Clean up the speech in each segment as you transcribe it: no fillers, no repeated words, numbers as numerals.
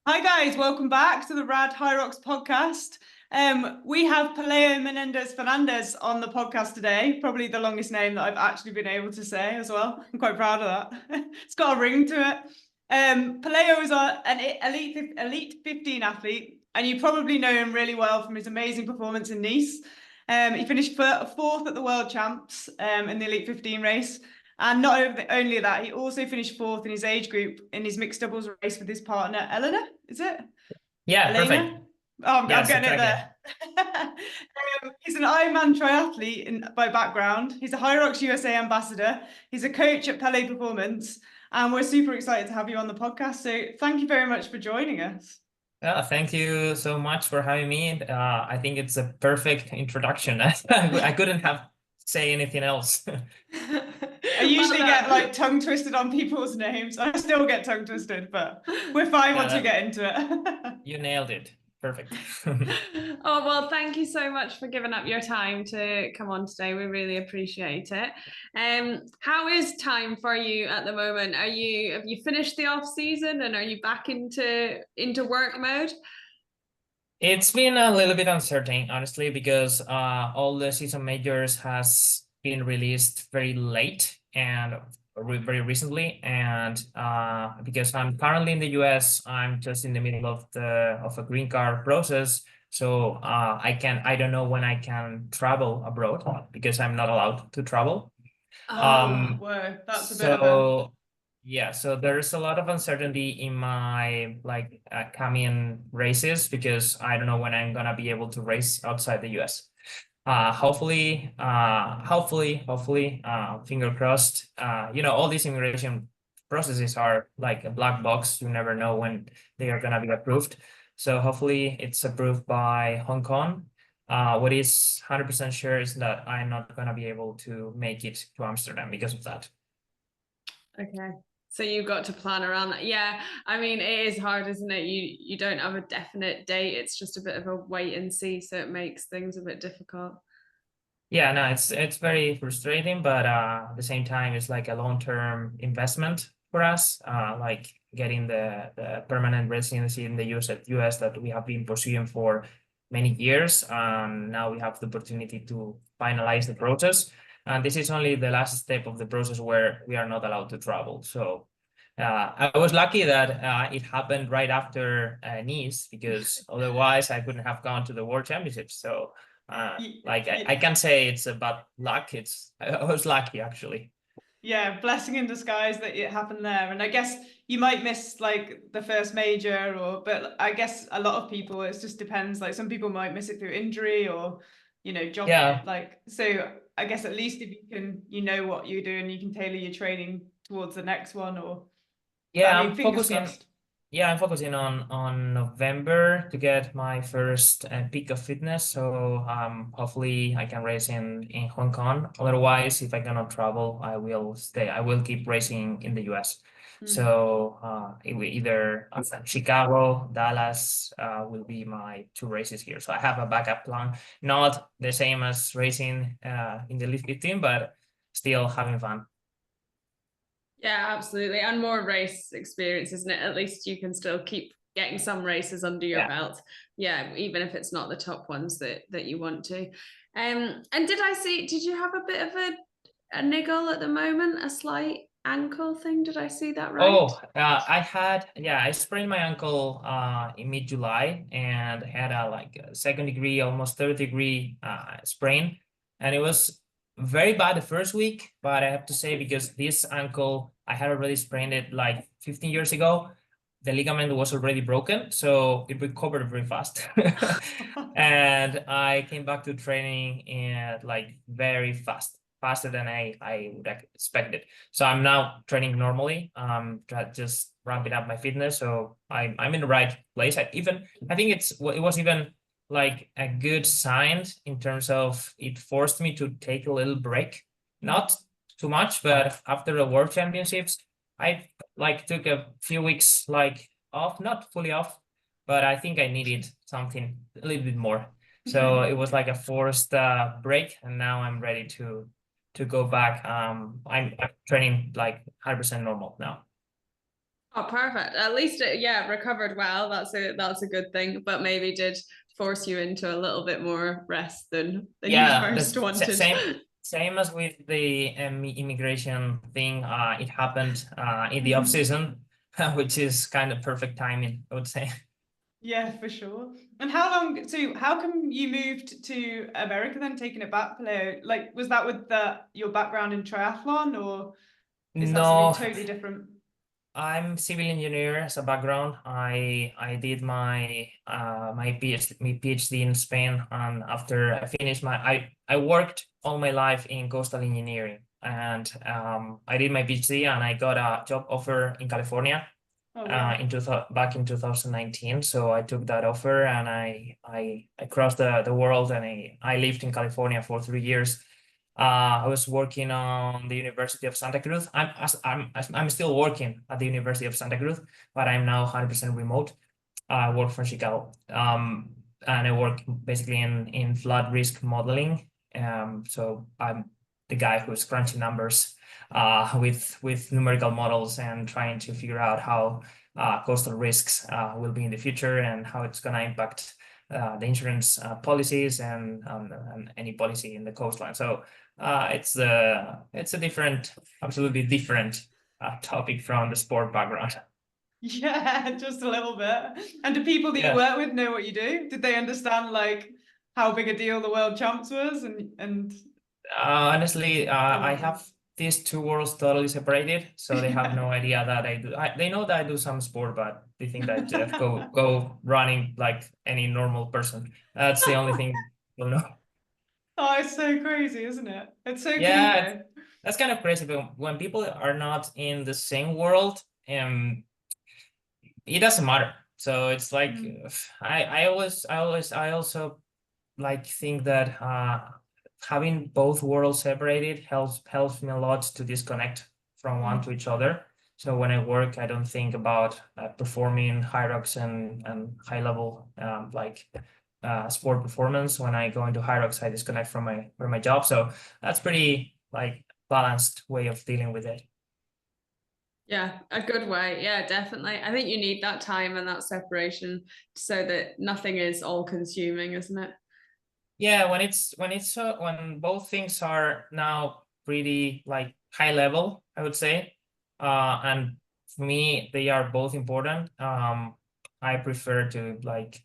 Hi guys, welcome back to the Rad Hyrox podcast. We have Pelayo Menendez Fernandez on the podcast today, probably the longest name that I've actually been able to say as well. I'm quite proud of that. It's got a ring to it. Pelayo is an elite 15 athlete, and you probably know him really well from his amazing performance in Nice. He finished fourth at the World Champs in the Elite 15 race. And not only that, he also finished fourth in his age group in his mixed doubles race with his partner, Eleanor, is it? Yeah, perfect. Elena? Oh, I'm Yes, getting it exactly. there. He's an Ironman triathlete by background. He's a Hyrox USA ambassador. He's a coach at Pele Performance. And we're super excited to have you on the podcast. So thank you very much for joining us. Thank you so much for having me. I think it's a perfect introduction. I couldn't have say anything else. I Well usually get done. like tongue twisted on people's names. I still get tongue twisted, but we're fine No, once we get into it. you nailed it. Perfect. Oh, well, thank you so much for giving up your time to come on today. We really appreciate it. How is time for you at the moment? Have you finished the off season and are you back into work mode? It's been a little bit uncertain, honestly, because all the season majors has been released very late and very recently, and because I'm currently in the US, I'm just in the middle of a green card process, so I don't know when I can travel abroad because I'm not allowed to travel. Oh, Um, whoa, that's a bit of a so yeah, so there's a lot of uncertainty in my coming races because I don't know when I'm gonna be able to race outside the US. Hopefully, finger crossed. All these immigration processes are like a black box. You never know when they are gonna be approved. So hopefully it's approved by Hong Kong. What is 100% sure is that I'm not gonna be able to make it to Amsterdam because of that. Okay. So you've got to plan around that. Yeah, I mean, it is hard, isn't it? You don't have a definite date. It's just a bit of a wait and see, so it makes things a bit difficult. Yeah, no, it's very frustrating, but at the same time, it's like a long-term investment for us, like getting the permanent residency in the US that we have been pursuing for many years. Now we have the opportunity to finalize the process. And this is only the last step of the process where we are not allowed to travel. So I was lucky that it happened right after Nice, because otherwise I couldn't have gone to the World Championships. So I can't say it's about luck. I was lucky actually. yeah, blessing in disguise that it happened there. And I guess you might miss like the first major, but I guess a lot of people, it just depends. Like some people might miss it through injury or, job. Yeah, Like, so I guess at least if you can, what you're doing, you can tailor your training towards the next one but I yeah, mean, fingers crossed. I'm focusing on November to get my first peak of fitness. So hopefully I can race in Hong Kong. Otherwise, if I cannot travel, I will stay. I will keep racing in the US. So it will either Chicago, Dallas will be my two races here. So I have a backup plan, not the same as racing in the Elite 15, but still having fun. Yeah, absolutely. And more race experience, isn't it? At least you can still keep getting some races under your Yeah. belt. Yeah, even if it's not the top ones that you want to. And did you have a bit of a niggle at the moment, a slight ankle thing? Did I see that right? Oh, I sprained my ankle in mid-July and had a second degree, almost third degree sprain. And it was very bad the first week, but I have to say, because this ankle, I had already sprained it like 15 years ago. The ligament was already broken, so it recovered very fast. And I came back to training and like very fast, faster than I would have expected. So I'm now training normally, just ramping up my fitness. So I'm in the right place. I think it was even like a good sign in terms of it forced me to take a little break, not too much, but after the World Championships, I like took a few weeks like off, not fully off, but I think I needed something a little bit more. So it was like a forced break, and now I'm ready to go back. I'm training like 100% normal now. Oh, perfect. At least it, yeah, recovered well. That's a good thing, but maybe did force you into a little bit more rest than you Yeah, first the wanted. same as with the immigration thing. It happened in the off season, which is kind of perfect timing, I would say. Yeah, for sure. And how come you moved to America then, taking it back, Pelayo? Like, was that with your background in triathlon, or is that something No, totally different? I'm civil engineer as a background. I did my PhD in Spain, and after I finished I worked all my life in coastal engineering, and I did my PhD and I got a job offer in California. Oh, wow. Back in 2019. So I took that offer and I crossed the world, and I lived in California for 3 years. I was working on the University of Santa Cruz. I'm still working at the University of Santa Cruz, but I'm now 100% remote. I work for Chicago, and I work basically in flood risk modeling. So I'm the guy who's crunching numbers with numerical models and trying to figure out how coastal risks will be in the future and how it's going to impact the insurance policies and any policy in the coastline. So it's a absolutely different topic from the sport background. Yeah, just a little bit. And do people that you Yeah. work with know what you do? Did they understand like how big a deal the World Champs was? And Honestly, I have these two worlds totally separated, so they have no idea that I do. They know that I do some sport, but they think that I just go running like any normal person. That's the only thing people know. Oh, it's so crazy, isn't it? It's so cool Yeah, though. that's kind of crazy. But when people are not in the same world, it doesn't matter. So it's like I also like think that having both worlds separated helps me a lot to disconnect from one to each other. So when I work, I don't think about performing Hyrox and high level sport performance. When I go into Hyrox, I disconnect from my job. So that's pretty like balanced way of dealing with it. Yeah, a good way. Yeah, definitely. I think you need that time and that separation so that nothing is all consuming, isn't it? Yeah, when both things are now pretty like high level, I would say, and for me they are both important. I prefer to like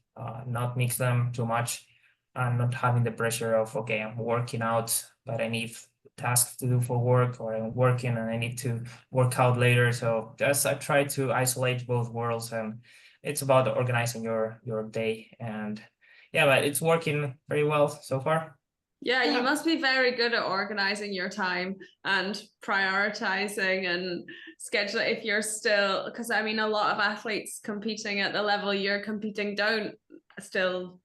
not mix them too much, and not having the pressure of, okay, I'm working out, but I need tasks to do for work, or I'm working and I need to work out later. So just I try to isolate both worlds, and it's about organizing your day. And yeah, but it's working very well so far. Yeah, you must be very good at organizing your time and prioritizing and scheduling if you're still, because I mean, a lot of athletes competing at the level you're competing don't still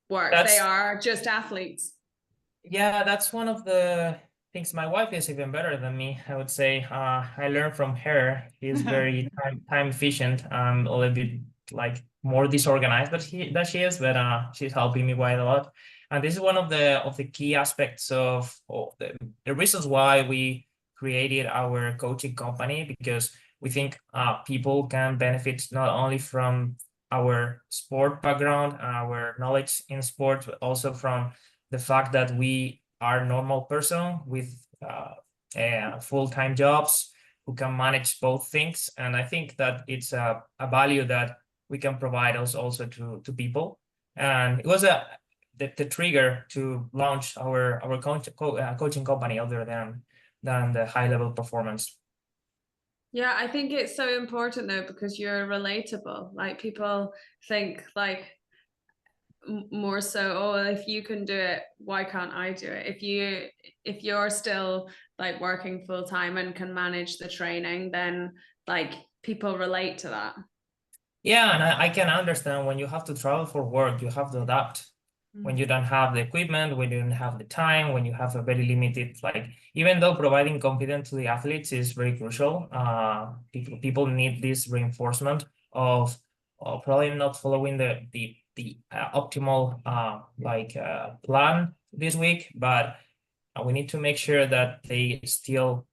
work. They are just athletes. Yeah, that's one of the things. My wife is even better than me, I would say. I learned from her. She's very time efficient. A little bit like more disorganized, but she is, but she's helping me quite a lot. And this is one of the key aspects of the reasons why we created our coaching company, because we think people can benefit not only from our sport background, our knowledge in sport, but also from the fact that we are normal person with full-time jobs who can manage both things. And I think that it's a value that we can provide us also to people. And it was the trigger to launch our coaching company, other than the high level performance. Yeah, I think it's so important though, because you're relatable. Like people think like more so, oh, if you can do it, why can't I do it? If you're still like working full time and can manage the training, then like people relate to that. Yeah, and I can understand when you have to travel for work, you have to adapt. When you don't have the equipment, when you don't have the time, when you have a very limited, like, even though providing confidence to the athletes is very crucial, people need this reinforcement of probably not following the optimal plan this week, but we need to make sure that they still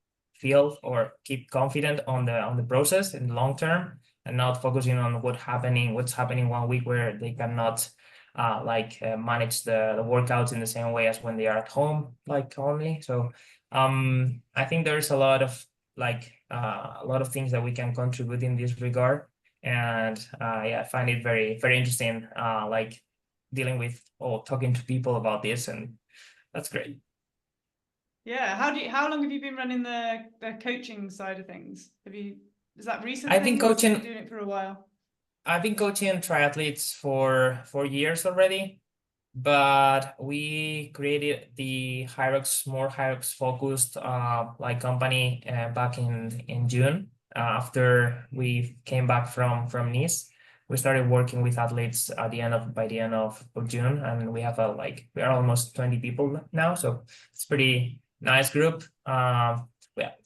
feel or keep confident on the process in the long term, and not focusing on what's happening 1 week where they cannot manage the workouts in the same way as when they are at home, like only. So I think there's a lot of things that we can contribute in this regard. And I find it very, very interesting, dealing with or talking to people about this, and that's great. Yeah. How long have you been running the coaching side of things? Is that recent? I've been coaching. Doing it for a while. I've been coaching triathletes for 4 years already, but we created the Hyrox focused company back in June, after we came back from Nice. We started working with athletes by the end of June, and we have we are almost 20 people now, so it's pretty nice group. I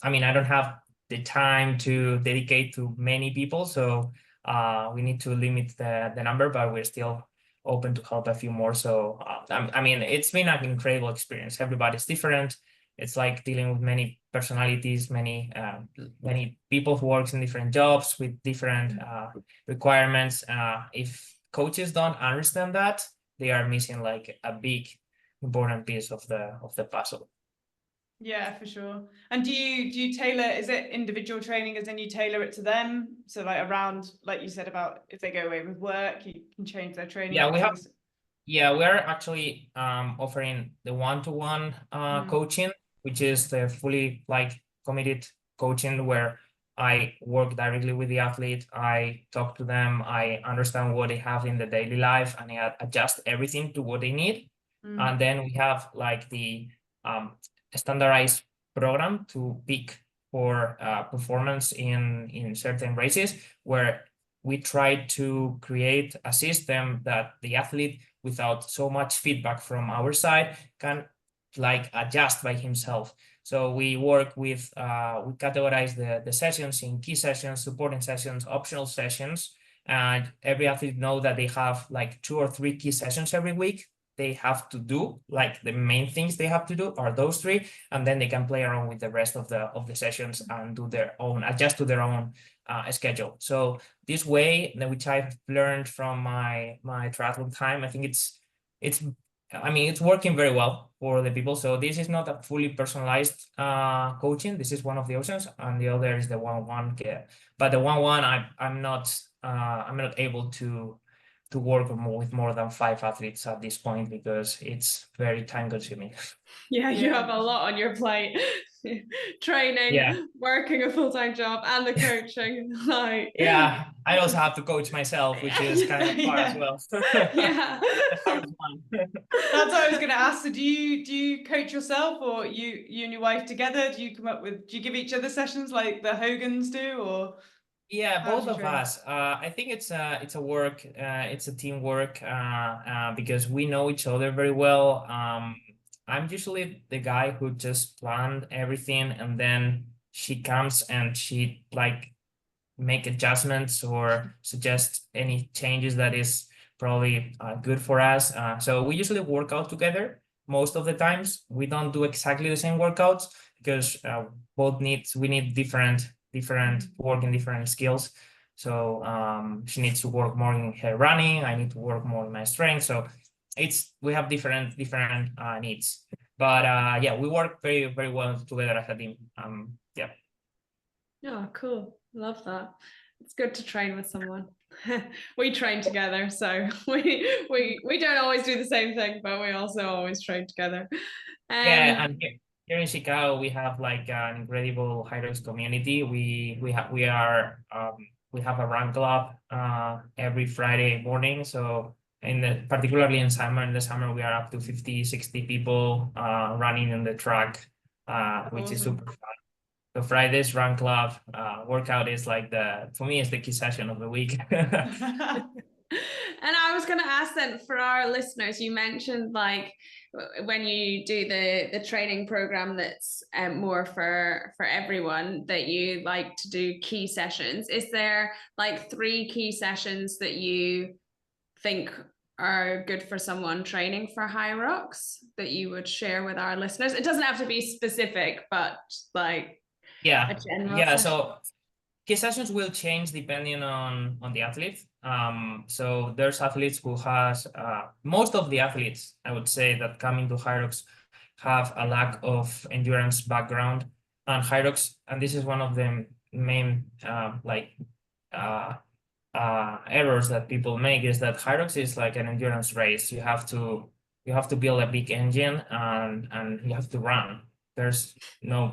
don't have the time to dedicate to many people, so we need to limit the number, but we're still open to help a few more. So it's been an incredible experience. Everybody's different. It's like dealing with many personalities, many people who works in different jobs with different requirements. If coaches don't understand that, they are missing like a big important piece of the puzzle. Yeah, for sure. And do you tailor, is it individual training as in you tailor it to them? So like around, like you said about if they go away with work, you can change their training. Yeah, we are actually offering the one-to-one coaching, which is the fully committed coaching where I work directly with the athlete. I talk to them, I understand what they have in the daily life, and I adjust everything to what they need. And then we have the standardized program to pick for performance in certain races, where we try to create a system that the athlete, without so much feedback from our side, can adjust by himself. So we work with, we categorize the sessions in key sessions, supporting sessions, optional sessions, and every athlete know that they have 2 or 3 key sessions every week. They have to do the main things they have to do are those 3, and then they can play around with the rest of the sessions and do their own, adjust to their own schedule. So this way, which I've learned from my triathlon time, I think it's working very well for the people. So this is not a fully personalized coaching. This is one of the options, and the other is the one-on-one. But the one-on-one, I'm not able to work with more than 5 athletes at this point, because it's very time consuming. Yeah, you have a lot on your plate. Training, working a full-time job, and the coaching. Yeah, I also have to coach myself, which is kind of hard as well. Yeah. That's what I was going to ask. So do you coach yourself, or you and your wife together? Do you give each other sessions like the Hogans do, or? Yeah, both of us. I think it's a work. It's a teamwork because we know each other very well. I'm usually the guy who just planned everything, and then she comes and she make adjustments or suggest any changes that is probably good for us. So we usually work out together most of the times. We don't do exactly the same workouts because we need different work in different skills. So she needs to work more in her running. I need to work more in my strength. So we have different needs. But yeah, we work very, very well together as a team. Yeah. Oh, cool. Love that. It's good to train with someone. We train together, so we don't always do the same thing, but we also always train together. Yeah, and here in Chicago, we have an incredible Hyrox community. We have a run club every Friday morning. So particularly in the summer, we are up to 50-60 people running in the track, which is super fun. So Friday's run club workout is for me, it's the key session of the week. And I was going to ask then, for our listeners, you mentioned when you do the training program that's more for everyone, that you like to do key sessions. Is there 3 key sessions that you think are good for someone training for Hyrox that you would share with our listeners? It doesn't have to be specific, but Yeah, general yeah. session? So key sessions will change depending on the athlete. So there's athletes who has most of the athletes, I would say, that come into Hyrox have a lack of endurance background, and Hyrox, and this is one of the main errors that people make, is that Hyrox is like an endurance race. You have to build a big engine, and you have to run. There's no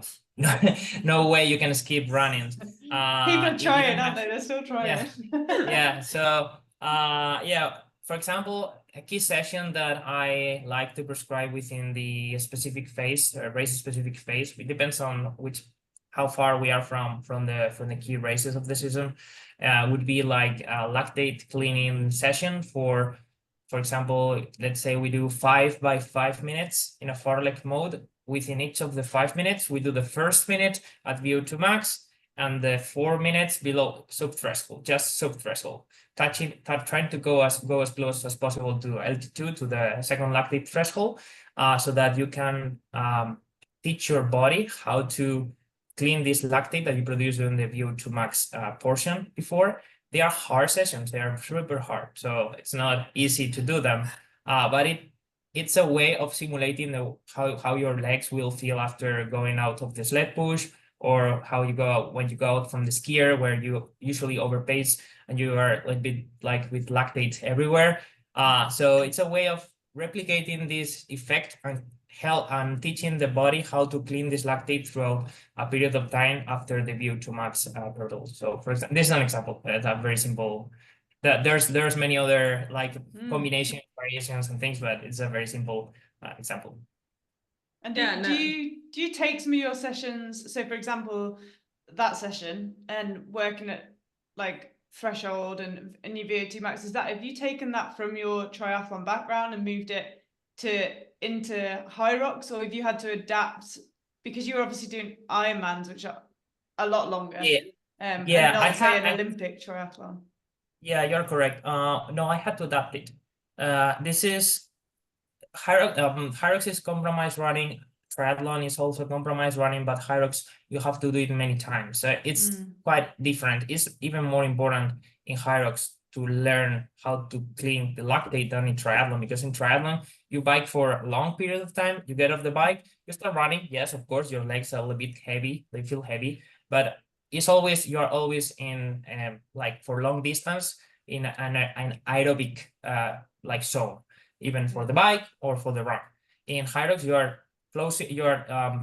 way you can skip running. People are If you trying, don't aren't have- they? They're still trying. Yeah. Yeah. So yeah, for example, a key session that I like to prescribe within the specific phase, race specific phase, it depends on how far we are from the key races of the season, would be like a lactate cleaning session for example, let's say we do 5 by 5 minutes in a fartlek mode. Within each of the 5 minutes, we do the first minute at VO2 max and the 4 minutes below sub threshold, just sub threshold, trying to go as close as possible to LT2, to the second lactate threshold, so that you can teach your body how to clean this lactate that you produce during the VO2 max portion before. They are hard sessions. They are super hard, so it's not easy to do them. But it's a way of simulating how your legs will feel after going out of the sled push, or how you go when you go out from the skier, where you usually overpace and you are a little bit like with lactate everywhere. So it's a way of replicating this effect and teaching the body how to clean this lactate throughout a period of time after the VO2 max hurdle. So for example, this is an example. It's a very simple. There's many other like combination variations and things, but it's a very simple example. And Yeah, do you take some of your sessions, so for example, that session and working at like threshold and your VO2 max, have you taken that from your triathlon background and moved it into Hyrox, or have you had to adapt because you're obviously doing Ironmans, which are a lot longer, and not say an Olympic triathlon? Yeah, you're correct. No, I had to adapt it. This is Hyrox is compromise running. Triathlon is also compromise running, but Hyrox, you have to do it many times. So it's quite different. It's even more important in Hyrox to learn how to clean the lactate than in triathlon, because in triathlon, you bike for a long period of time, you get off the bike, you start running. Yes, of course, your legs are a little bit heavy, they feel heavy, but you are always in like for long distance in an aerobic like zone, even for the bike or for the run. In Hyrox, you are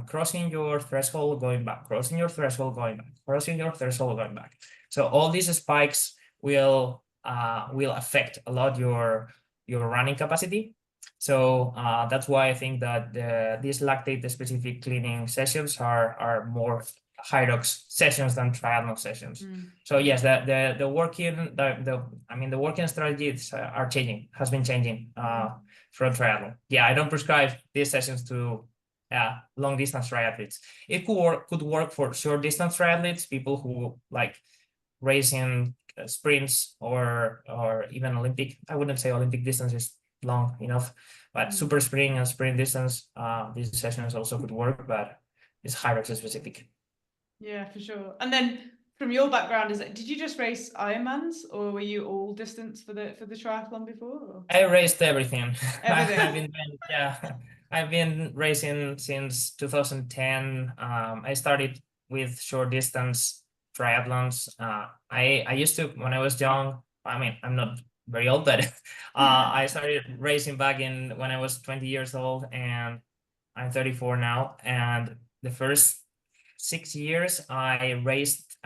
crossing your threshold, going back, crossing your threshold, going back, crossing your threshold, going back. So all these spikes will affect a lot your running capacity. So that's why I think that these lactate specific cleaning sessions are more Hyrox sessions than triathlon sessions. So yes, the working strategies are changing, has been changing from triathlon. Yeah, I don't prescribe these sessions to long distance triathletes. It could work for short distance triathletes, people who like racing sprints or even Olympic. I wouldn't say Olympic distance is long enough, but super sprint and sprint distance, these sessions also could work, but it's Hyrox specific. Yeah, for sure. And then from your background, did you just race Ironmans, or were you all distance for the triathlon before? Or? I raced everything. Everything. I've been racing since 2010. I started with short distance triathlons. I used to, when I was young, I mean, I'm not very old, but I started racing back when I was 20 years old, and I'm 34 now. And the first 6 years I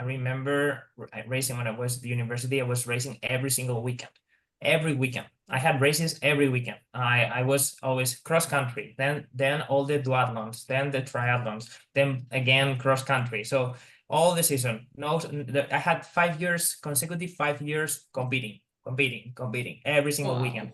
remember racing when I was at the university. I was racing every single weekend. Every weekend. I had races every weekend. I was always cross country, then all the duathlons, then the triathlons, then again cross country. So all the season. I had 5 years, consecutive 5 years competing every single weekend.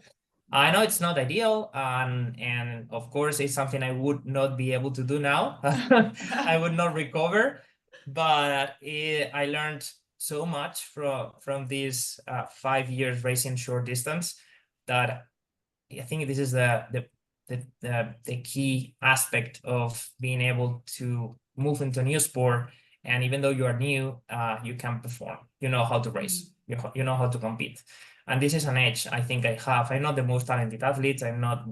I know it's not ideal, and of course it's something I would not be able to do now. I would not recover, but I learned so much from these 5 years racing short distance that I think this is the key aspect of being able to move into a new sport And even though you are new, you can perform. You know how to race. You know how to compete. And this is an edge I think I have. I'm not the most talented athlete. I'm not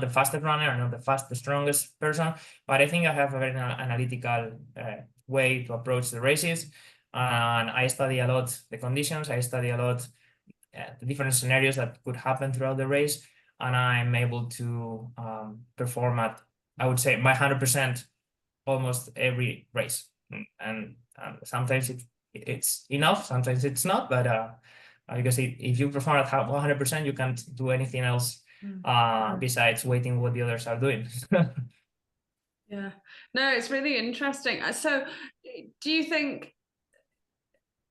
the fastest runner. I'm not the fastest, strongest person. But I think I have a very analytical way to approach the races. And I study a lot the conditions. I study a lot the different scenarios that could happen throughout the race. And I'm able to perform at, I would say, my 100% almost every race. And sometimes it's enough, sometimes it's not, but because if you perform at 100%, you can't do anything else besides waiting what the others are doing. Yeah, no, it's really interesting. So do you think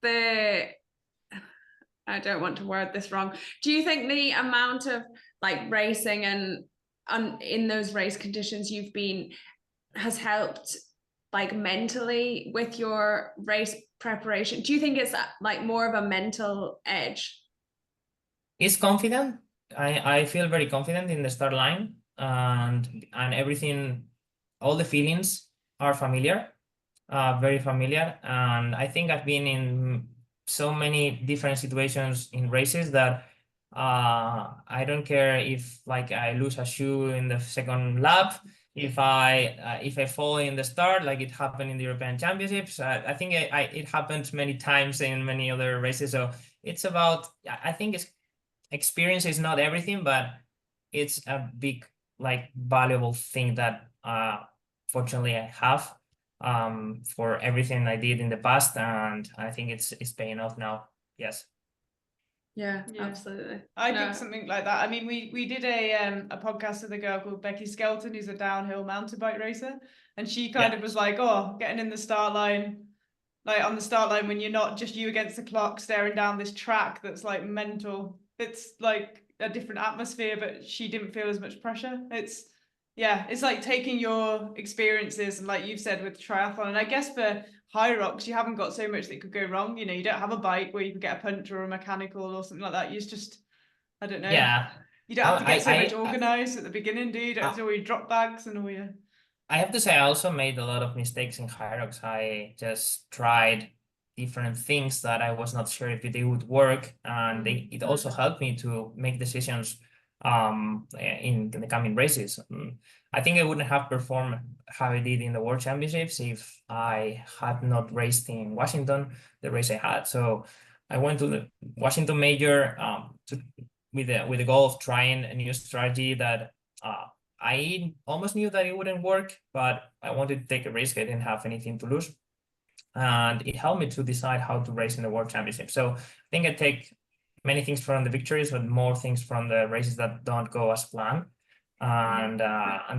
I don't want to word this wrong, do you think the amount of like racing and in those race conditions you've been has helped like mentally with your race preparation? Do you think it's like more of a mental edge? It's confident. I feel very confident in the start line, and everything, all the feelings are familiar, very familiar. And I think I've been in so many different situations in races that I don't care if like I lose a shoe in the second lap, if I fall in the start, like it happened in the European Championships. I think it happened many times in many other races. So it's about, I think it's experience is not everything, but it's a big, like, valuable thing that fortunately I have for everything I did in the past, and I think it's paying off now. Yes. Yeah, absolutely. I did something like that. I mean, we did a podcast with a girl called Becky Skelton, who's a downhill mountain bike racer, and she kind of was like, oh, getting in the start line, like on the start line when you're not just you against the clock staring down this track that's like mental. It's like a different atmosphere, but she didn't feel as much pressure. It's like taking your experiences and, like you've said, with triathlon, and I guess for Hyrox, you haven't got so much that could go wrong. You know, you don't have a bike where you could get a puncture or a mechanical or something like that. You just, I don't know. Yeah. You don't have to get so much organized at the beginning, do you? You don't have to do all your drop bags and all your... I have to say, I also made a lot of mistakes in Hyrox. I just tried different things that I was not sure if they would work, and it also helped me to make decisions in the coming races. I think I wouldn't have performed how I did in the World Championships if I had not raced in Washington, the race I had. So I went to the Washington Major with the goal of trying a new strategy that I almost knew that it wouldn't work, but I wanted to take a risk. I didn't have anything to lose. And it helped me to decide how to race in the World Championship. So I think I take many things from the victories, but more things from the races that don't go as planned. And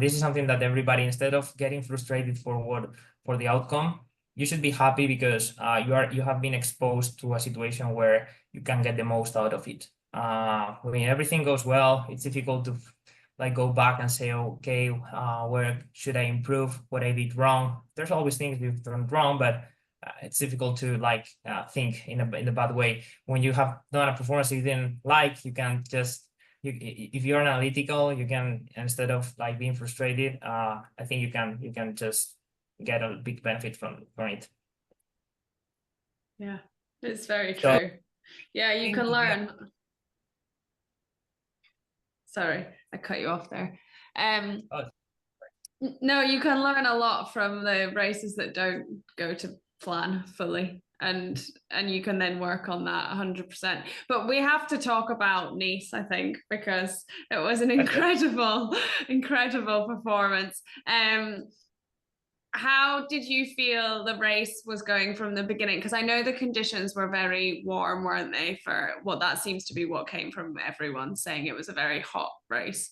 this is something that everybody, instead of getting frustrated for the outcome, you should be happy because you have been exposed to a situation where you can get the most out of it. When everything goes well, it's difficult to like go back and say, okay, where should I improve? What I did wrong? There's always things you've done wrong, but it's difficult to like think in a bad way. When you have done a performance you didn't like, you can just if you're analytical, you can, instead of like being frustrated, I think you can just get a big benefit from it. Yeah, it's very true. Yeah, you can learn. Sorry, I cut you off there. No, you can learn a lot from the races that don't go to plan fully, and you can then work on that 100%. But we have to talk about Nice, I think, because it was an incredible performance. How did you feel the race was going from the beginning? Because I know the conditions were very warm, weren't they? For what that seems to be what came from everyone saying it was a very hot race.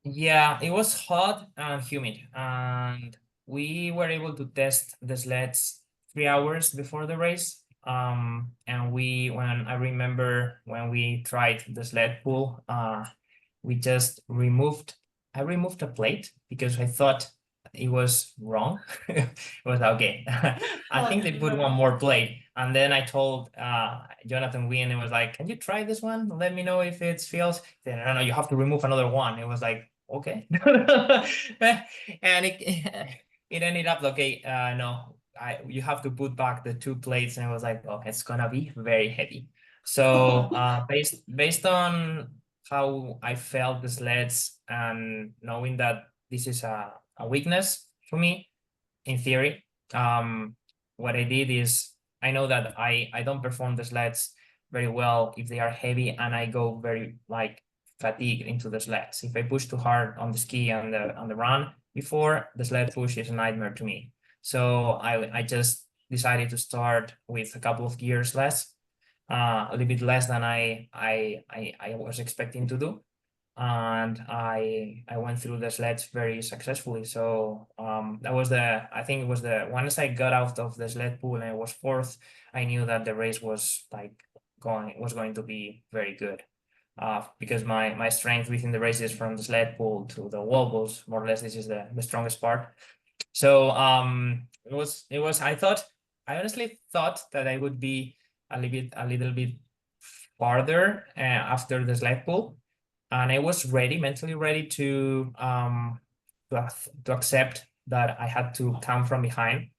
Yeah, it was hot and humid, and we were able to test the sleds 3 hours before the race. And I remember when we tried the sled pull, we just removed a plate because I thought it was wrong. It was okay. I think they put one more plate, and then I told Jonathan Wynn, it was like, can you try this one? Let me know if it feels. Then I don't know, you have to remove another one. It was like, okay. And it ended up okay. No, you have to put back the 2 plates, and I was like, oh, it's gonna be very heavy. So based on how I felt the sleds and knowing that this is a weakness for me, in theory, what I did is, I know that I don't perform the sleds very well if they are heavy, and I go very like fatigued into the sleds. If I push too hard on the ski and the run before, the sled push is a nightmare to me. So I just decided to start with a couple of gears less, a little bit less than I was expecting to do, and I went through the sleds very successfully. So that was I think it was once I got out of the sled pool and I was fourth, I knew that the race was like going to be very good. Because my strength within the race is from the sled pull to the wall balls, more or less. This is the strongest part. So I honestly thought that I would be a little bit farther after the sled pull, and I was mentally ready to accept that I had to come from behind,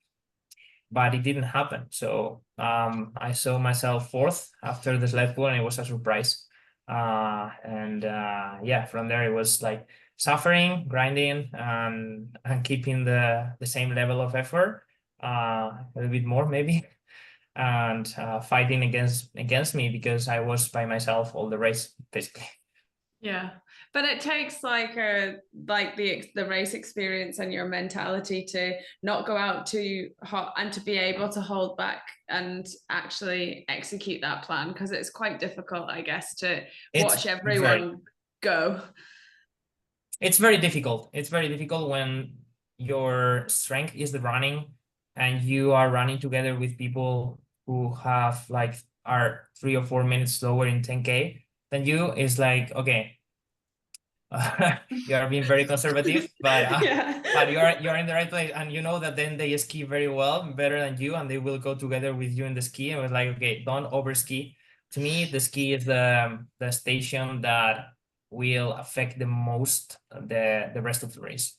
but it didn't happen. So I saw myself fourth after the sled pull, and it was a surprise. Yeah, from there it was like suffering, grinding, and keeping the same level of effort, a little bit more maybe, and fighting against me, because I was by myself all the race basically. Yeah, but it takes like the race experience and your mentality to not go out too hot and to be able to hold back and actually execute that plan, because it's quite difficult, I guess, to watch everyone go. It's very difficult. It's very difficult when your strength is the running and you are running together with people who are 3 or 4 minutes slower in 10K than you. Is like, okay, you are being very conservative, but but you're in the right place, and you know that then they ski very well, better than you, and they will go together with you in the ski. And it was like, okay, don't over ski. To me, the ski is the station that will affect the most the rest of the race.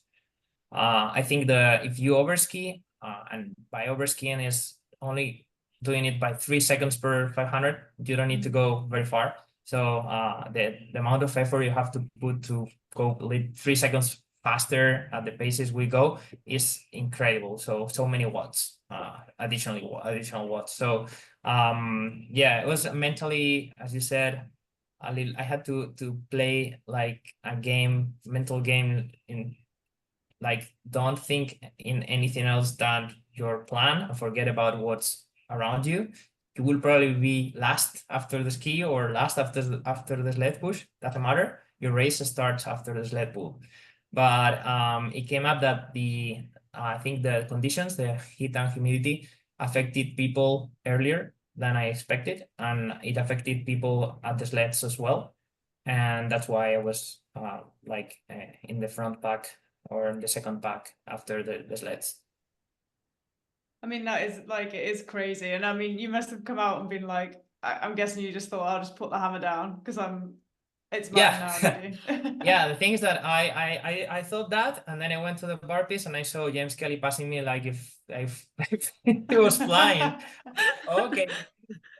I think if you overski, and by overskiing is only doing it by 3 seconds per 500, you don't need to go very far. So the amount of effort you have to put to go 3 seconds faster at the paces we go is incredible. So many watts, additional watts. So yeah, it was mentally, as you said, I had to play like a mental game in, like, don't think in anything else than your plan and forget about what's around you. You will probably be last after the ski or last after the sled push. Doesn't matter. Your race starts after the sled pull. But it came up that I think the conditions, the heat and humidity, affected people earlier than I expected, and it affected people at the sleds as well. And that's why I was in the front pack or in the second pack after the sleds. I mean, that is like, it is crazy. And I mean, you must have come out and been like, I'm guessing you just thought, I'll just put the hammer down because it's mine now. Did you? Yeah, the thing is that I thought that, and then I went to the bar piece and I saw James Kelly passing me like if he was flying. Okay,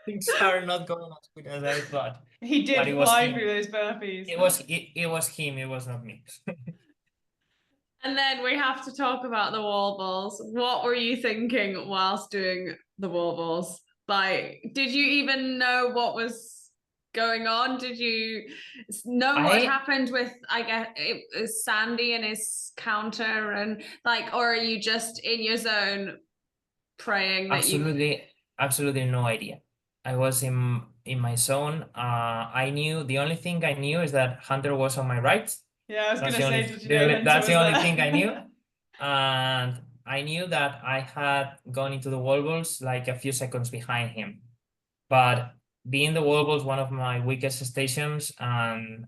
things are not going as good as I thought. He did fly through those burpees. It was him, it was not me. And then we have to talk about the wall balls. What were you thinking whilst doing the wall balls? Like, did you even know what was going on? Did you know what happened with, I guess, it was Sandy and his counter, and like, or are you just in your zone praying that absolutely no idea. I was in my zone. The only thing I knew is that Hunter was on my right. Yeah, I was gonna say, did you know that's the only thing I knew. And I knew that I had gone into the wall balls like a few seconds behind him. But being the wall balls one of my weakest stations, and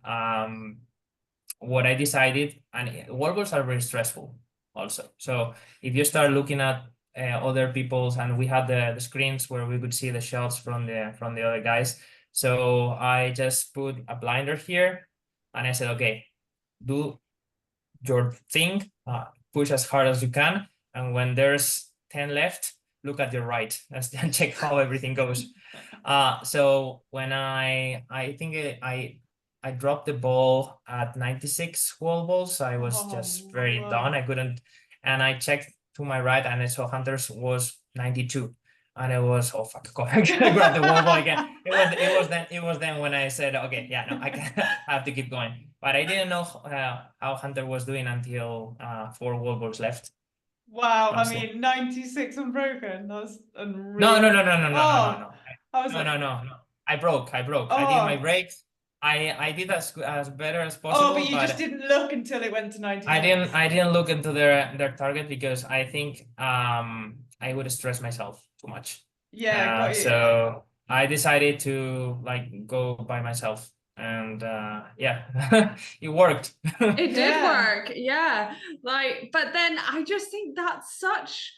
what I decided, and wall balls are very stressful also. So if you start looking at other people's, and we had the screens where we could see the shots from the other guys. So I just put a blinder here and I said, okay, do your thing, push as hard as you can, and when there's 10 left, look at your right and check how everything goes. So when I think I dropped the ball at 96 wall balls. I was just very done. I couldn't, and I checked to my right and I saw Hunter's was 92. And it was, oh fuck, I gotta grab the wall ball again. It was then when I said, okay, yeah, no, I have to keep going. But I didn't know how Hunter was doing until 4 wall balls left. Wow, I mean, 96 unbroken. That's No. unreal. No. I broke. I did my breaks. I did as better as possible. Oh, but you just didn't look until it went to 96. I didn't look into their target because I think I would stress myself too much. Yeah, got you. So I decided to like go by myself, and yeah, it worked. It did work, yeah. Like, but then I just think that's such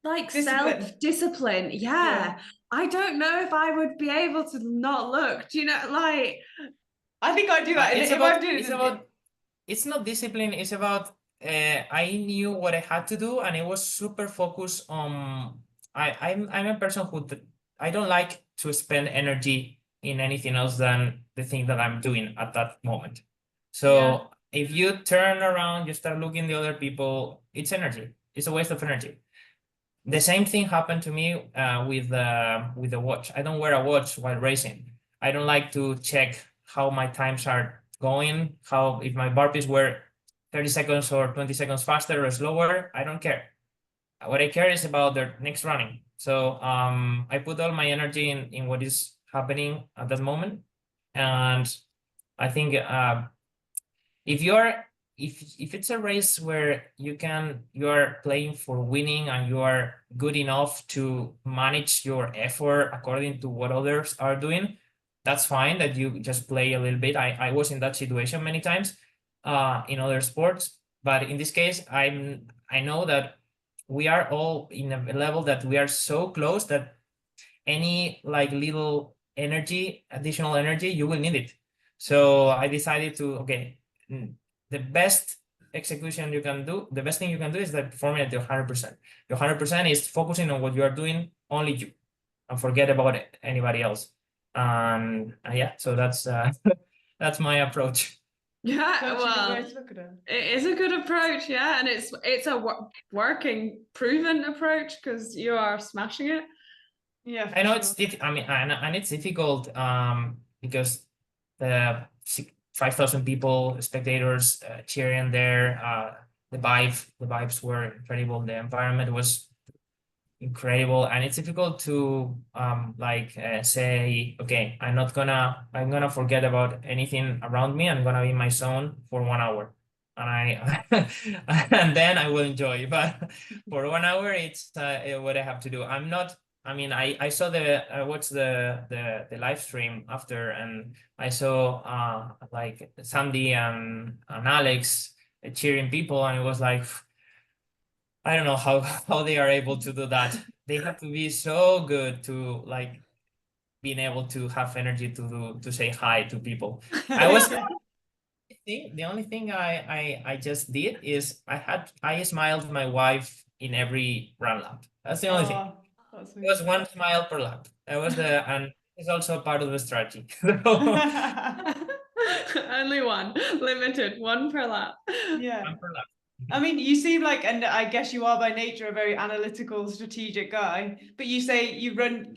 like self-discipline. Yeah. I don't know if I would be able to not look. Do you know, like, I think I do that. It's not discipline. It's about I knew what I had to do, and it was super focused on. I'm a person who I don't like to spend energy in anything else than the thing that I'm doing at that moment. So if you turn around, you start looking the other people, it's energy. It's a waste of energy. The same thing happened to me with the watch. I don't wear a watch while racing. I don't like to check how my times are going, how if my burpees were 30 seconds or 20 seconds faster or slower. I don't care. What I care is about the next running. So I put all my energy in what is happening at that moment. And I think if it's a race where you're playing for winning and you are good enough to manage your effort according to what others are doing, that's fine that you just play a little bit. I was in that situation many times in other sports, but in this case, I know that we are all in a level that we are so close that any like little energy, additional energy, you will need it. So I decided to, okay, the best execution you can do, the best thing you can do is that performing at your 100%. Your 100% is focusing on what you are doing, only you, and forget about anybody else. Yeah, so that's that's my approach. Yeah, well, it is a good approach, yeah, and it's a working, proven approach because you are smashing it. Yeah, I know it's I mean, and it's difficult because the 5,000 people, spectators cheering there, the vibes were incredible. The environment was incredible, and it's difficult to say, okay, I'm gonna forget about anything around me. I'm gonna be in my zone for 1 hour, and and then I will enjoy. But for 1 hour, it's what I have to do. I'm not. I mean, I saw I watched the live stream after, and I saw like Sandy and Alex cheering people, and it was like, I don't know how they are able to do that. They have to be so good to like being able to have energy to say hi to people. The only thing I just did is I smiled my wife in every run lap. That's the only thing. It was one smile per lap. That was and it's also part of the strategy. Only one, limited, one per lap. Yeah. One per lap. I mean, you seem like, and I guess you are by nature a very analytical, strategic guy, but you say you run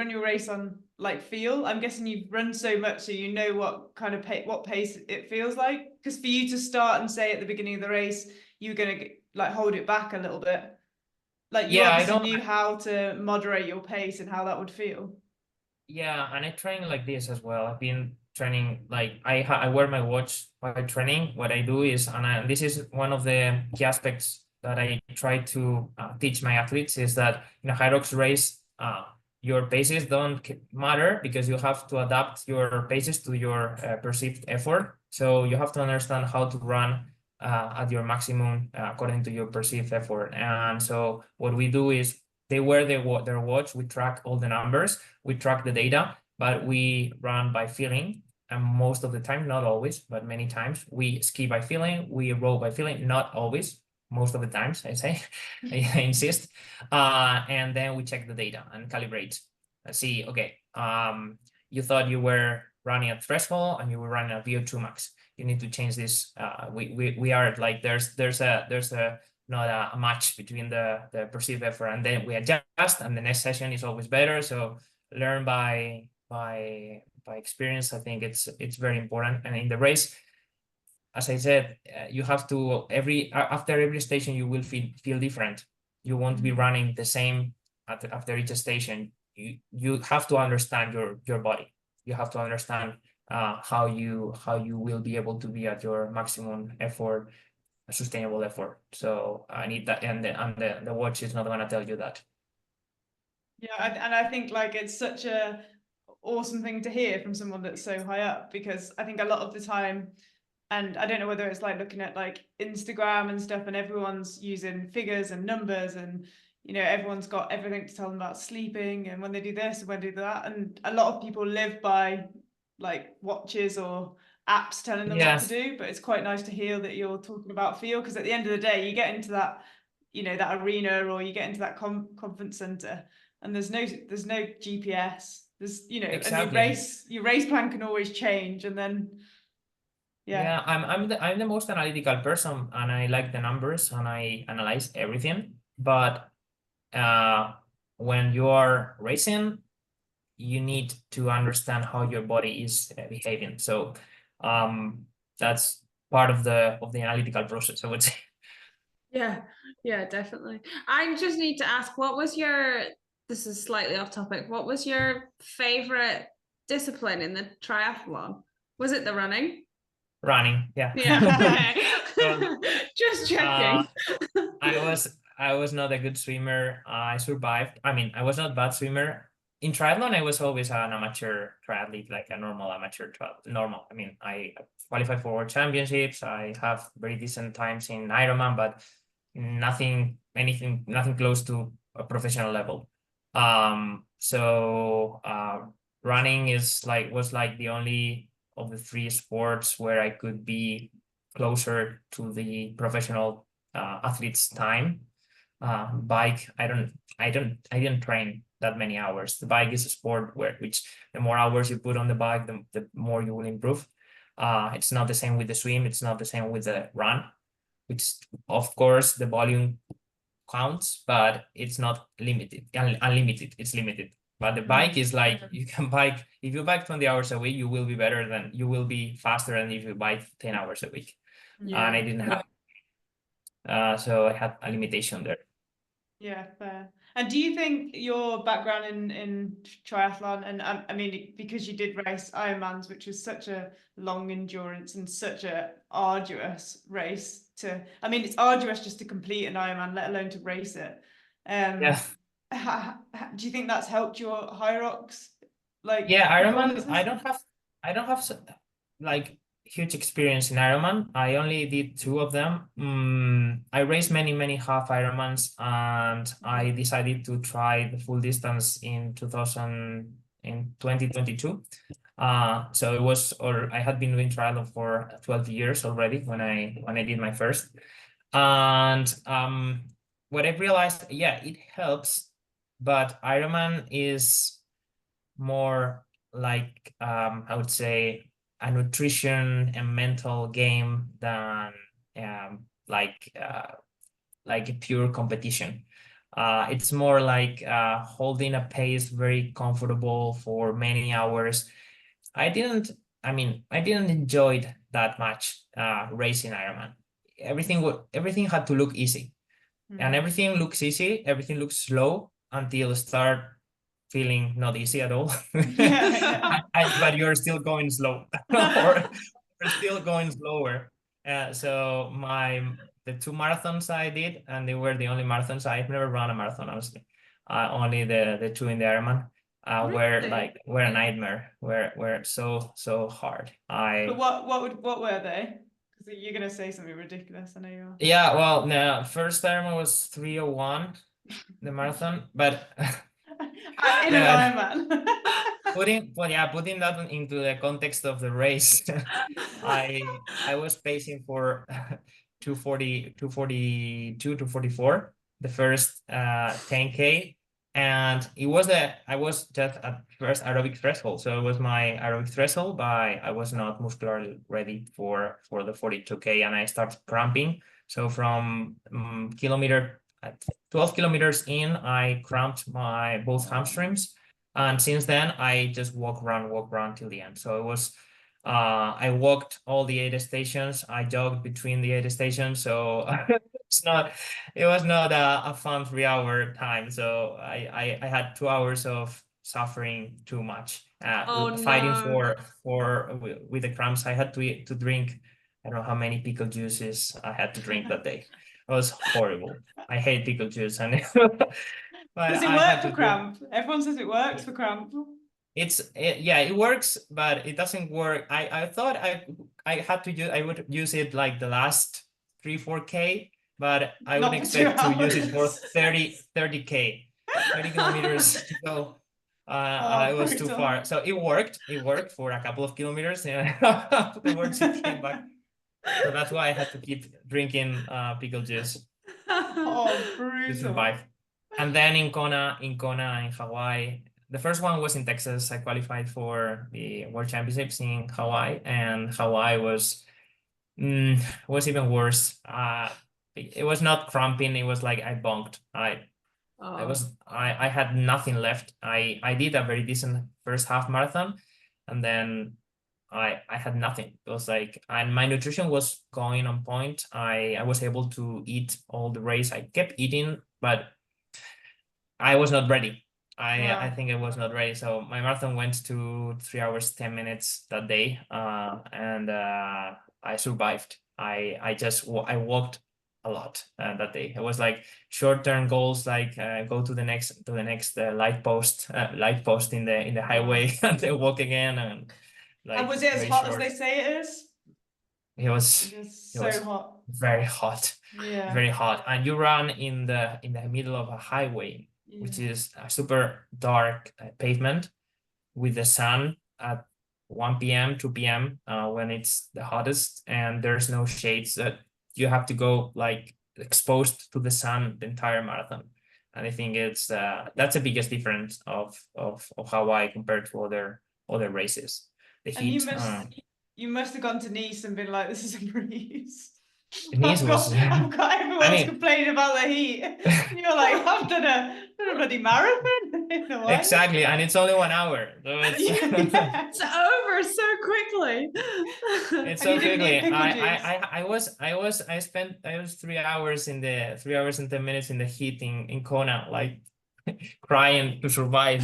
your race on like feel. I'm guessing you've run so much so you know what kind of what pace it feels like. Because for you to start and say at the beginning of the race you're gonna like hold it back a little bit, like you obviously knew how to moderate your pace and how that would feel. Yeah, and I train like this as well. I've been training like I wear my watch while training. What I do is, and this is one of the key aspects that I try to teach my athletes, is that in a Hyrox race, your paces don't matter because you have to adapt your paces to your perceived effort. So you have to understand how to run at your maximum according to your perceived effort. And so what we do is they wear their watch, we track all the numbers, we track the data, but we run by feeling. And most of the time, not always, but many times, we ski by feeling, we row by feeling, not always, most of the times, I say. I insist. And then we check the data and calibrate. See, okay, you thought you were running at threshold and you were running at VO2 max. You need to change this. We are like, there's a not a match between the perceived effort, and then we adjust, and the next session is always better. So learn by experience. I think it's very important. And in the race, as I said, you have to after every station you will feel different. You won't be running the same after each station. You have to understand your body. You have to understand how you will be able to be at your maximum effort, a sustainable effort. So I need that, and the watch is not going to tell you that. Yeah, and I think like it's such a awesome thing to hear from someone that's so high up, because I think a lot of the time, and I don't know whether it's like looking at like Instagram and stuff, and everyone's using figures and numbers, and you know, everyone's got everything to tell them about sleeping and when they do this and when they do that, and a lot of people live by like watches or apps telling them what to do. But it's quite nice to hear that you're talking about feel, because at the end of the day, you get into that, you know, that arena, or you get into that conference center, and there's no GPS. There's, you know, Exactly. and your race plan can always change, and then I'm the most analytical person, and I like the numbers and I analyze everything. But when you are racing, you need to understand how your body is behaving. So that's part of the analytical process, I would say. Yeah, definitely. I just need to ask, this is slightly off topic, what was your favorite discipline in the triathlon? Was it the running? Running, yeah. Just checking. I was not a good swimmer. I survived. I mean, I was not a bad swimmer. In triathlon, I was always an amateur triathlete, like a normal amateur normal. I mean, I qualified for World Championships. I have very decent times in Ironman, but nothing close to a professional level. So running was like the only of the three sports where I could be closer to the professional athlete's time. Bike, I didn't train that many hours. The bike is a sport which the more hours you put on the bike, the more you will improve. It's not the same with the swim. It's not the same with the run, which of course the volume counts, but it's not unlimited. It's limited. But the bike is like, you can bike, if you bike 20 hours a week, you will be faster than if you bike 10 hours a week. And I didn't have, so I had a limitation there. Yeah, fair. And do you think your background in triathlon, and I mean, because you did race Ironmans, which is such a long endurance and such a arduous race I mean, it's arduous just to complete an Ironman, let alone to race it. Do you think that's helped your Hyrox? Like, Ironman, I don't have like huge experience in Ironman. I only did 2 of them. I raced many half Ironmans, and I decided to try the full distance in 2022. So it was, or I had been doing triathlon for 12 years already when I did my first. And what I realized, it helps, but Ironman is more like I would say a nutrition and mental game than like a pure competition. It's more like holding a pace very comfortable for many hours. I didn't enjoy that much racing Ironman. Everything had to look easy, and everything looks easy. Everything looks slow until start feeling not easy at all. But you're still going slow, or you're still going slower. So the 2 marathons I did, and they were the only marathons. I've never run a marathon, honestly. Only the 2 in the Ironman. Were a nightmare. Were so hard. But what were they? Because you're gonna say something ridiculous. I know you are. Yeah, well, the first Ironman was 3:01, the marathon, but in an Ironman. Putting that into the context of the race, I was pacing for 240, 242, 244, the first 10K. And it was I was just at first aerobic threshold. So it was my aerobic threshold, but I was not muscularly ready for the 42K, and I started cramping. So from kilometer 12 kilometers in, I cramped my both hamstrings. And since then, I just walk, run till the end. So it was, I walked all the 8 stations. I jogged between the 8 stations. So it was not a fun 3-hour time. So I had 2 hours of suffering too much, Oh fighting no. with the cramps. I had to drink, I don't know how many pickle juices I had to drink that day. It was horrible. I hate pickle juice, and but Does it I work had for to drink. cramp? Everyone says it works for cramp. Yeah, it works, but it doesn't work. I thought I would use it like the last 3-4K, but I would Not for 2 expect to use it for hours. 30K, 30 kilometers to go. Oh, it was too brutal. far. So it worked for a couple of kilometers, and afterwards it came back. So that's why I had to keep drinking pickle juice Oh, to brutal. survive. And then in Kona, in Hawaii, the first one was in Texas. I qualified for the World Championships in Hawaii, and Hawaii was even worse. It was not cramping. It was like I bonked. Oh. I had nothing left. I did a very decent first half marathon, and then I had nothing. It was like, and my nutrition was going on point. I was able to eat all the race. I kept eating, but I was not ready. I think I was not ready. So my marathon went to 3 hours 10 minutes that day, and I survived. I walked a lot that day. It was like short-term goals, like go to the next light post in the highway, and then walk again, and like was it as very hot as short. they say it is? It was It's it was so hot. very hot, Yeah. very hot, and you run in the middle of a highway, which Yeah. is a super dark pavement with the sun at 1 p.m., 2 p.m. When it's the hottest, and there's no shades. That you have to go like exposed to the sun the entire marathon. And I think it's that's the biggest difference of Hawaii compared to other races. The And you heat. must have gone to Nice and been like, this is a breeze. Nice was. I've got everyone's I mean, complaining about the heat. You're like, I've done a bloody marathon in a way. exactly, and it's only 1 hour, so it's Yeah. It's over so quickly. it's And so you didn't quickly. need pickle juice. I was 3 hours 3 hours and 10 minutes in the heat in Kona, like crying to survive.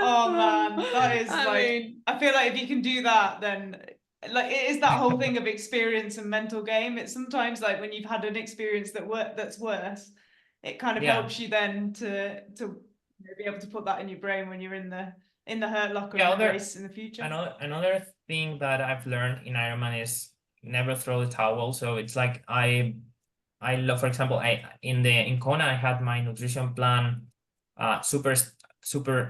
Oh man, that is I like, mean, I feel like if you can do that, then like it is that whole thing of experience and mental game. It's sometimes like when you've had an experience that's worse, it kind of Yeah. helps you then to be able to put that in your brain when you're in the hurt locker Yeah, in the race in the future. Another thing that I've learned in Ironman is never throw the towel. So it's like I love, for example, in Kona I had my nutrition plan super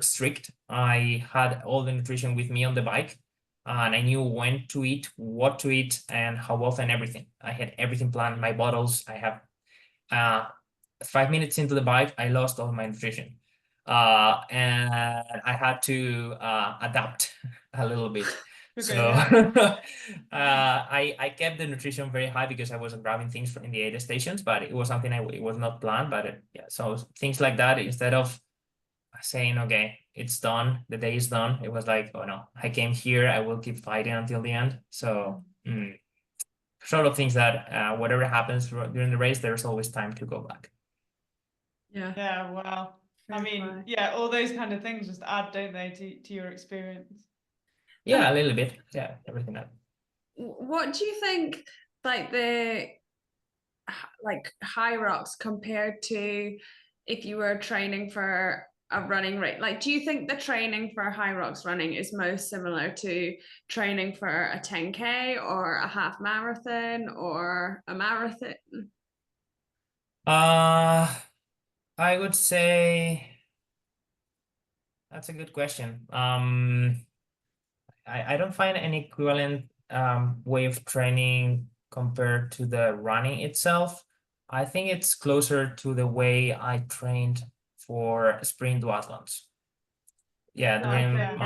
strict. I had all the nutrition with me on the bike, and I knew when to eat, what to eat, and how often, everything. I had everything planned, my bottles. I have 5 minutes into the bike, I lost all my nutrition. And I had to adapt a little bit. Okay, So yeah. I kept the nutrition very high because I wasn't grabbing things in the 8 stations, but it was something it was not planned. But yeah, so things like that, instead of saying, okay, it's done, the day is done, it was like, oh no, I came here, I will keep fighting until the end. So sort of things that whatever happens during the race, there's always time to go back. Yeah, wow. I mean, yeah, all those kind of things just add, don't they, to your experience? Yeah, a little bit. Yeah, everything that. What do you think, like Hyrox compared to if you were training for a running race? Like, do you think the training for Hyrox running is most similar to training for a 10K or a half marathon or a marathon? I would say that's a good question. I don't find any equivalent way of training compared to the running itself. I think it's closer to the way I trained for sprint duathlons. Yeah, during Okay.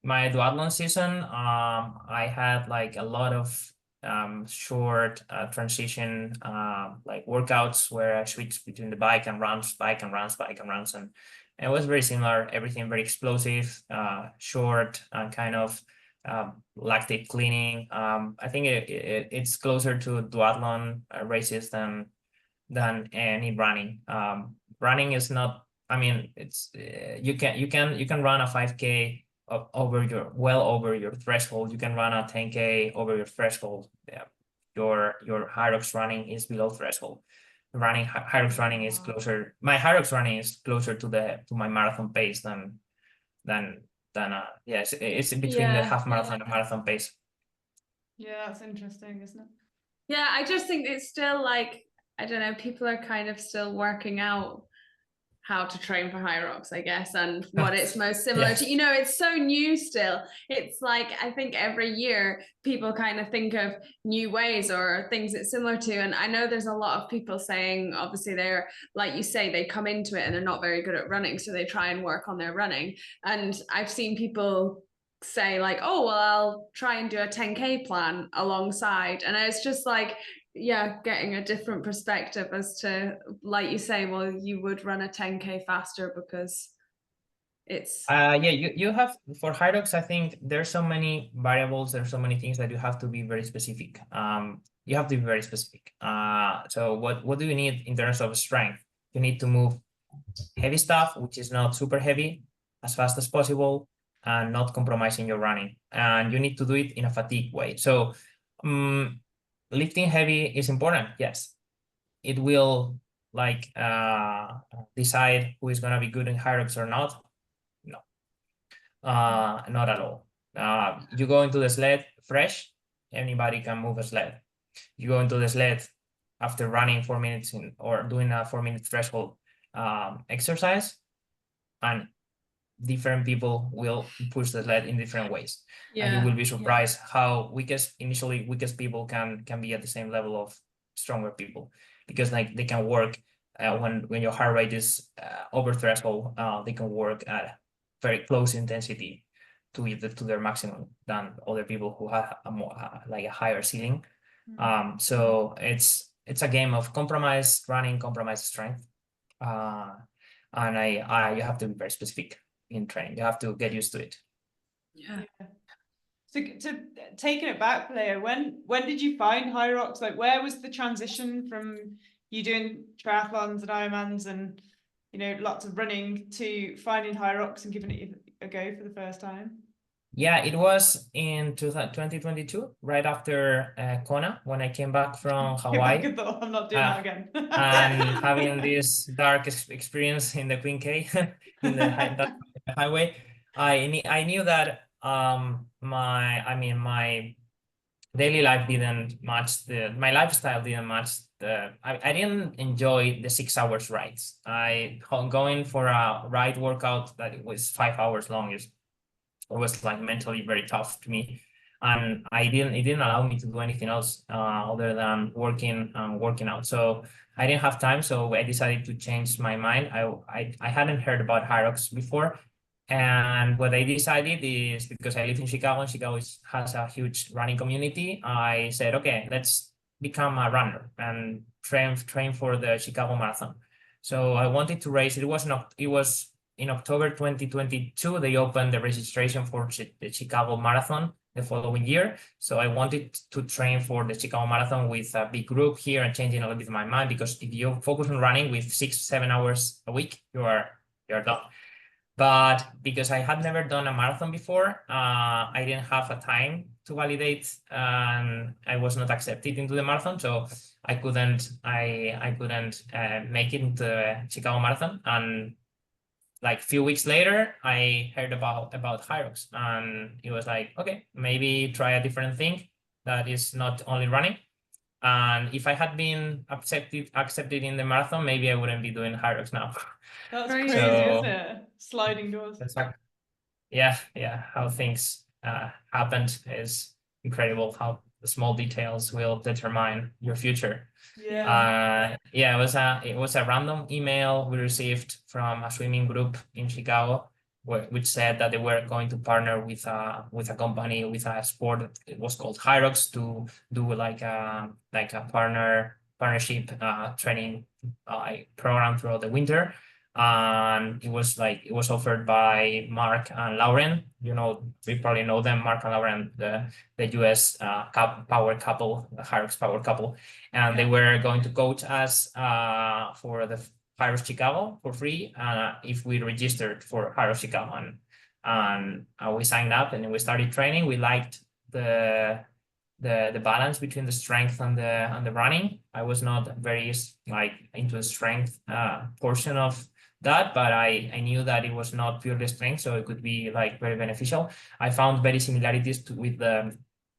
my duathlon season, I had like a lot of short transition like workouts where I switched between the bike and runs, and it was very similar. Everything very explosive, short, and kind of lactic cleaning. I think it's closer to duathlon races than any running. Running is not. I mean, it's you can run a 5K over your threshold. You can run a 10K over your threshold. Yeah. Your Hyrox running is below threshold. Hyrox running is closer. My Hyrox running is closer to my marathon pace than yes, it's between the half marathon and marathon pace. Yeah, that's interesting, isn't it? Yeah, I just think it's still like, I don't know, people are kind of still working out how to train for Hyrox, I guess, and what it's most similar to. You know, it's so new still. It's like, I think every year people kind of think of new ways or things it's similar to. And I know there's a lot of people saying, obviously, they're, like you say, they come into it and they're not very good at running, so they try and work on their running. And I've seen people say like, oh, well, I'll try and do a 10K plan alongside. And it's just like, yeah, getting a different perspective as to, like you say, well, you would run a 10K faster because it's yeah, you have for Hyrox, I think there's so many variables, there's so many things that you have to be very specific. You have to be very specific. So what do you need in terms of strength? You need to move heavy stuff, which is not super heavy, as fast as possible, and not compromising your running. And you need to do it in a fatigue way. So lifting heavy is important, yes. It will like decide who is gonna be good in Hyrox or not. No, not at all. You go into the sled fresh, anybody can move a sled. You go into the sled after running 4 minutes or doing a 4-minute threshold exercise, and different people will push the sled in different ways. And you will be surprised how initially weakest people can be at the same level of stronger people, because like they can work when your heart rate is over threshold, they can work at very close intensity to their maximum than other people who have a more like a higher ceiling. So it's a game of compromise running, compromise strength, and you have to be very specific in training. You have to get used to it. yeah. So to taking it back, Pelayo, when did you find Hyrox? Like, where was the transition from you doing triathlons and Ironmans and, you know, lots of running to finding Hyrox and giving it a go for the first time? Yeah, it was in 2022, right after Kona, when I came back from Hawaii. Good thought. I'm not doing that again. And having this dark experience in the Queen K in the highway, I knew that my daily life didn't match my lifestyle didn't match I didn't enjoy the 6 hours rides. Going for a ride workout that it was 5 hours long it was like mentally very tough to me, and it didn't allow me to do anything else other than working out. So I didn't have time, so I decided to change my mind. I hadn't heard about Hyrox before, and what I decided is, because I live in Chicago and Chicago has a huge running community, I said, okay, let's become a runner and train for the Chicago Marathon. So I wanted to race. It was in October 2022, they opened the registration for the Chicago Marathon the following year. So I wanted to train for the Chicago Marathon with a big group here and changing a little bit my mind, because if you focus on running with 6-7 hours a week, you're done. But because I had never done a marathon before, I didn't have a time to validate, and I was not accepted into the marathon, so I couldn't make it into the Chicago Marathon. And like a few weeks later, I heard about Hyrox, and it was like, okay, maybe try a different thing that is not only running. And if I had been accepted in the marathon, maybe I wouldn't be doing Hyrox now. That's crazy, isn't it? Sliding doors. That's yeah. How things happened is incredible. How the small details will determine your future. Yeah. Yeah, it was a random email we received from a swimming group in Chicago, which said that they were going to partner with a company, with a sport. It was called Hyrox, to do like a partnership training program throughout the winter. And it was offered by Mark and Lauren. You know, we probably know them, Mark and Lauren, the US power couple, the Hyrox power couple. And they were going to coach us for the Hyrox Chicago for free if we registered for Hyrox Chicago. And we signed up and we started training. We liked the balance between the strength and the running. I was not very like into the strength portion of that, but I knew that it was not purely strength, so it could be like very beneficial. I found very similarities with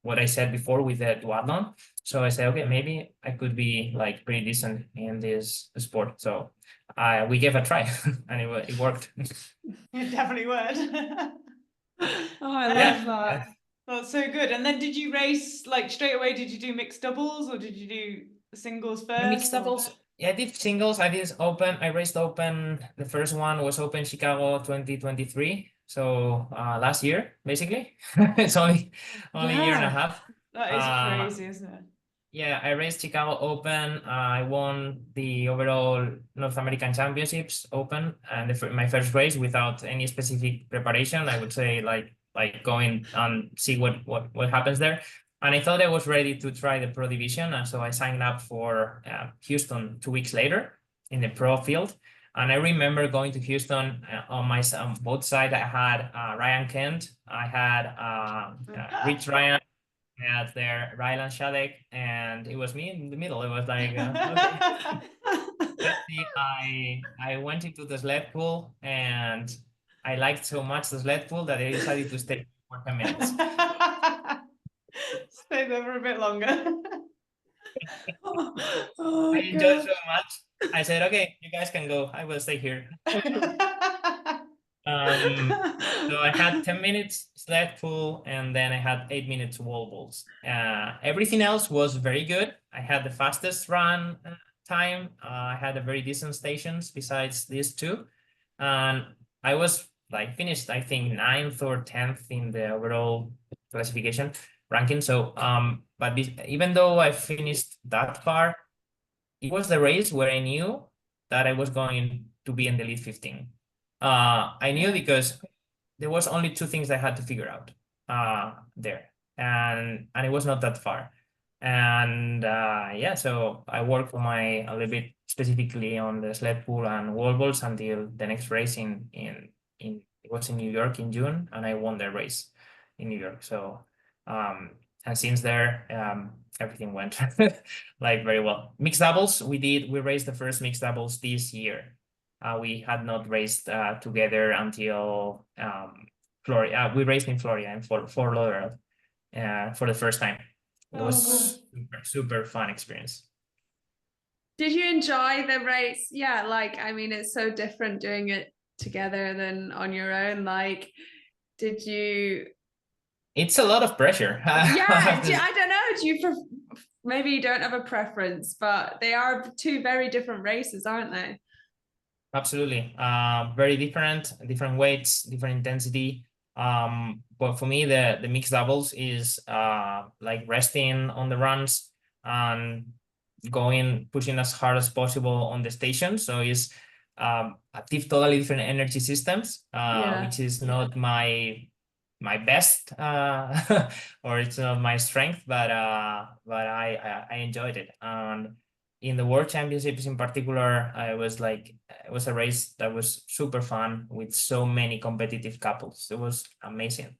what I said before with the duathlon. So I said, okay, maybe I could be like pretty decent in this sport. So we gave a try and it worked. It definitely would. Oh, I love that. That's so good. And then did you race like straight away? Did you do mixed doubles or did you do singles first? Mixed doubles. Yeah, I did singles. I did open. I raced open. The first one was Open Chicago 2023. So last year, basically. It's only a year and a half. That is crazy, isn't it? Yeah, I raced Chicago Open. I won the overall North American Championships Open, and my first race without any specific preparation. I would say like going and see what happens there. And I thought I was ready to try the pro division, and so I signed up for Houston 2 weeks later in the pro field. And I remember going to Houston on both sides. I had Ryan Kent, I had Rich Ryan, I had there Rylan Shadek, and it was me in the middle. It was like, okay. Let's see. I went into the sled pool, and I liked so much the sled pool that I decided to stay for 10 minutes. Stay there for a bit longer. Oh, I enjoyed so much. I said, okay, you guys can go. I will stay here. So I had 10 minutes sled pull, and then I had 8 minutes wall balls. Everything else was very good. I had the fastest run time. I had a very decent stations besides these two. And I was like finished, I think 9th or 10th in the overall classification ranking. So, but even though I finished that far, it was the race where I knew that I was going to be in the lead 15. I knew because there was only two things I had to figure out there, and it was not that far. And yeah, so I worked for a little bit specifically on the sled pull and wall balls until the next race it was in New York in June, and I won the race in New York. So and since there everything went like very well. Mixed doubles, we raced the first mixed doubles this year. We had not raced together until Florida. We raced in Florida in Fort Lauderdale for the first time. It was super fun experience. Did you enjoy the race? Yeah, like, I mean, it's so different doing it together than on your own. Like, did you? It's a lot of pressure. Yeah, I don't know. Do you maybe you don't have a preference, but they are two very different races, aren't they? Absolutely. Very different weights, different intensity. But for me, the mixed doubles is like resting on the runs and pushing as hard as possible on the station. So it's totally different energy systems, which is not my best or it's not my strength, but I enjoyed it. And in the World Championships in particular, it was a race that was super fun with so many competitive couples. It was amazing.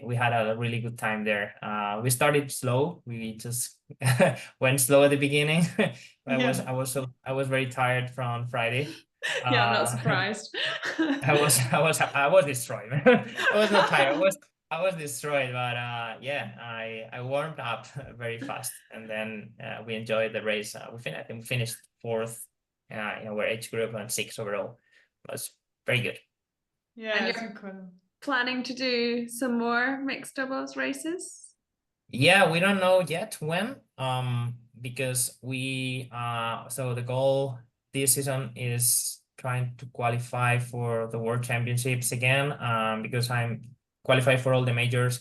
We had a really good time there. We started slow. We just went slow at the beginning. I was very tired from Friday. Yeah, I'm not surprised. I was destroyed. I was not tired. I was destroyed, but yeah, I warmed up very fast, and then we enjoyed the race. I think we finished 4th in our age group and 6th overall. It was very good. Yeah, it's incredible. Planning to do some more mixed doubles races? Yeah, we don't know yet when, because so the goal this season is trying to qualify for the World Championships again, because I'm qualified for all the majors,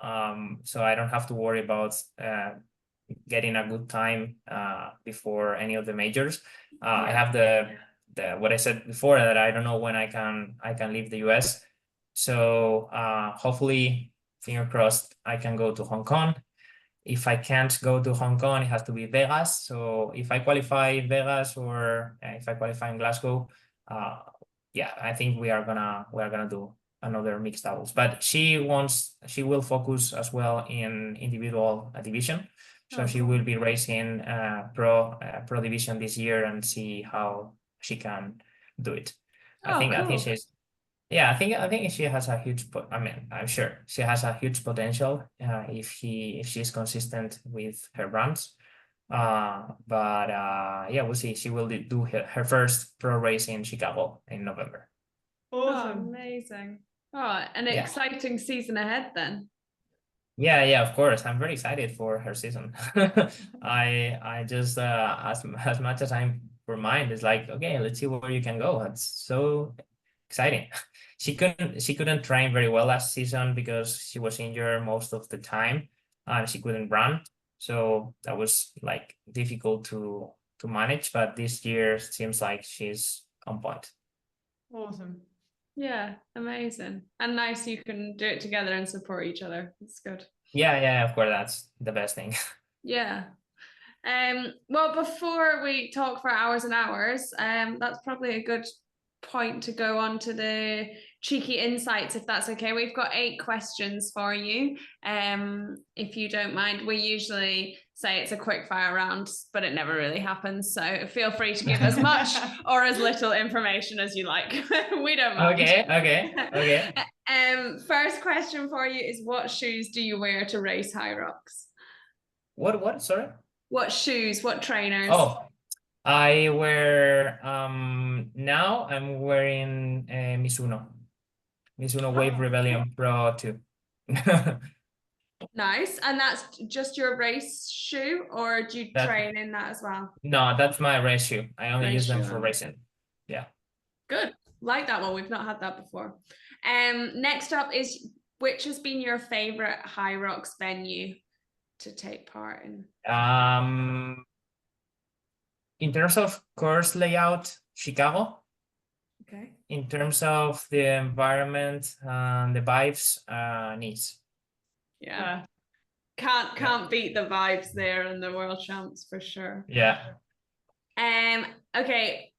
so I don't have to worry about getting a good time before any of the majors. I have the what I said before, that I don't know when I can leave the US. So hopefully, finger crossed, I can go to Hong Kong. If I can't go to Hong Kong, it has to be Vegas. So if I qualify in Vegas, or if I qualify in Glasgow, yeah, I think we are gonna do another mixed doubles. But she will focus as well in individual division. So she will be racing pro division this year, and see how she can do it. I think she's, yeah, I think she has a huge I mean, I'm sure she has a huge potential if she's consistent with her runs. But yeah, we'll see. She will do her first pro race in Chicago in November. Awesome. Amazing. Oh, an Yeah. exciting season ahead then. Yeah, of course. I'm very excited for her season. I just as much as I'm for mine, it's like, okay, let's see where you can go. That's so exciting. She couldn't train very well last season because she was injured most of the time, and she couldn't run. So that was like difficult to manage. But this year seems like she's on point. Awesome. Yeah, amazing. And nice you can do it together and support each other. It's good. Yeah, of course, that's the best thing. Yeah. Well, before we talk for hours and hours, that's probably a good point to go on to the cheeky insights, if that's okay. We've got 8 questions for you. If you don't mind, we usually say it's a quick fire round, but it never really happens. So feel free to give as much or as little information as you like. We don't mind. Okay. First question for you is, what shoes do you wear to race Hyrox? What? Sorry? What shoes, what trainers? Oh, I wear now I'm wearing Mizuno Wave Rebellion Pro 2. Nice. And that's just your race shoe, or do you train in that as well? No, that's my race shoe. I only use them for racing. Yeah. Good. Like that one. We've not had that before. Next up is, which has been your favorite Hyrox venue to take part in? In terms of course layout, Chicago. Okay. In terms of the environment and the vibes, Nice. Yeah. Can't beat the vibes there in the World Champs for sure. Yeah. Okay.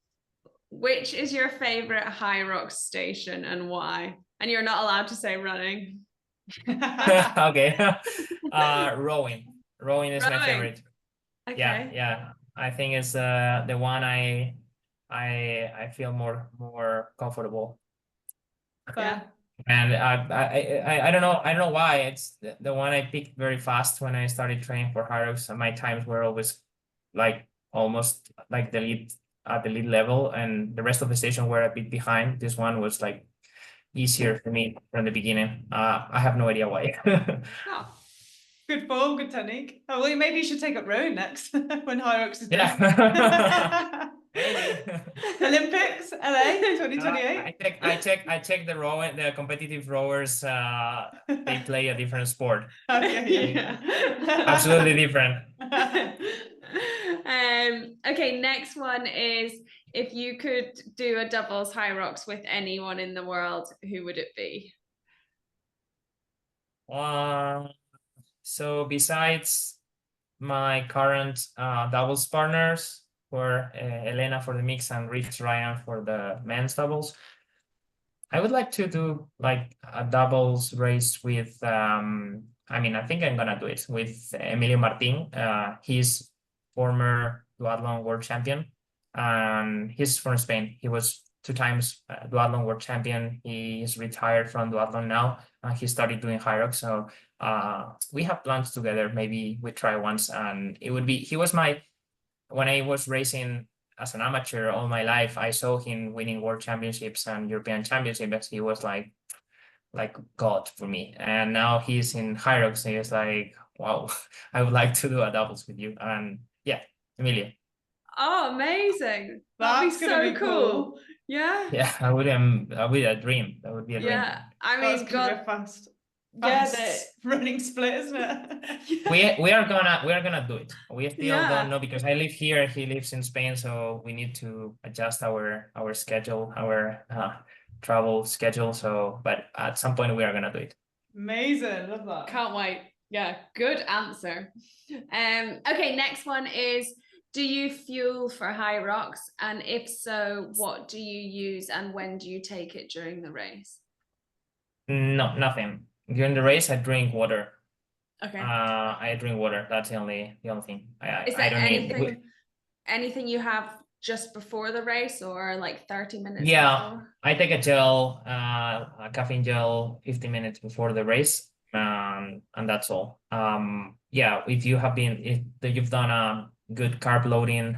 Which is your favorite Hyrox station and why? And you're not allowed to say running. Okay. Rowing. Rowing is my favorite. Okay. Yeah. I think it's the one I feel more comfortable. Yeah. And I don't know why it's the one I picked very fast when I started training for Hyrox. And my times were always like almost like the lead level, and the rest of the station were a bit behind. This one was like easier for me from the beginning. I have no idea why. Oh. Good form, good technique. Oh, well, maybe you should take up rowing next when Hyrox is done. Yeah. Olympics, LA 2028. I check the rowing, the competitive rowers. They play a different sport. Okay, yeah. Absolutely different. Okay, next one is, if you could do a doubles Hyrox with anyone in the world, who would it be? So besides my current doubles partners, for Elena for the mix and Rich Ryan for the men's doubles, I would like to do like a doubles race with I mean, I think I'm gonna do it with Emilio Martin. He's former duathlon world champion, and he's from Spain. He was 2 times duathlon world champion. He is retired from duathlon now, and he started doing Hyrox. So we have plans together. Maybe we try once, and it would be, he was when I was racing as an amateur all my life, I saw him winning world championships and European championships. He was like like God for me. And now he's in Hyrox, and he's like, wow, I would like to do a doubles with you. And yeah, Emilia. Oh, amazing. That'd That's be gonna so be cool. Yeah. Yeah, I would a dream. That would be a dream. Yeah. I That's mean, gonna be God, a fast yeah, running split, isn't it? We are gonna do it. We still Yeah. don't know because I live here, he lives in Spain, so we need to adjust our schedule, our travel schedule. So, but at some point we are gonna do it. Amazing, love that. Can't wait. Yeah, good answer. Okay, next one is, do you fuel for Hyrox? And if so, what do you use and when do you take it during the race? No, nothing. During the race, I drink water. Okay. I drink water. That's the only thing. Is I there don't need. anything you have just before the race or like 30 minutes Yeah, before? I take a gel, a caffeine gel, 15 minutes before the race, and that's all. Yeah, if you've done a good carb loading,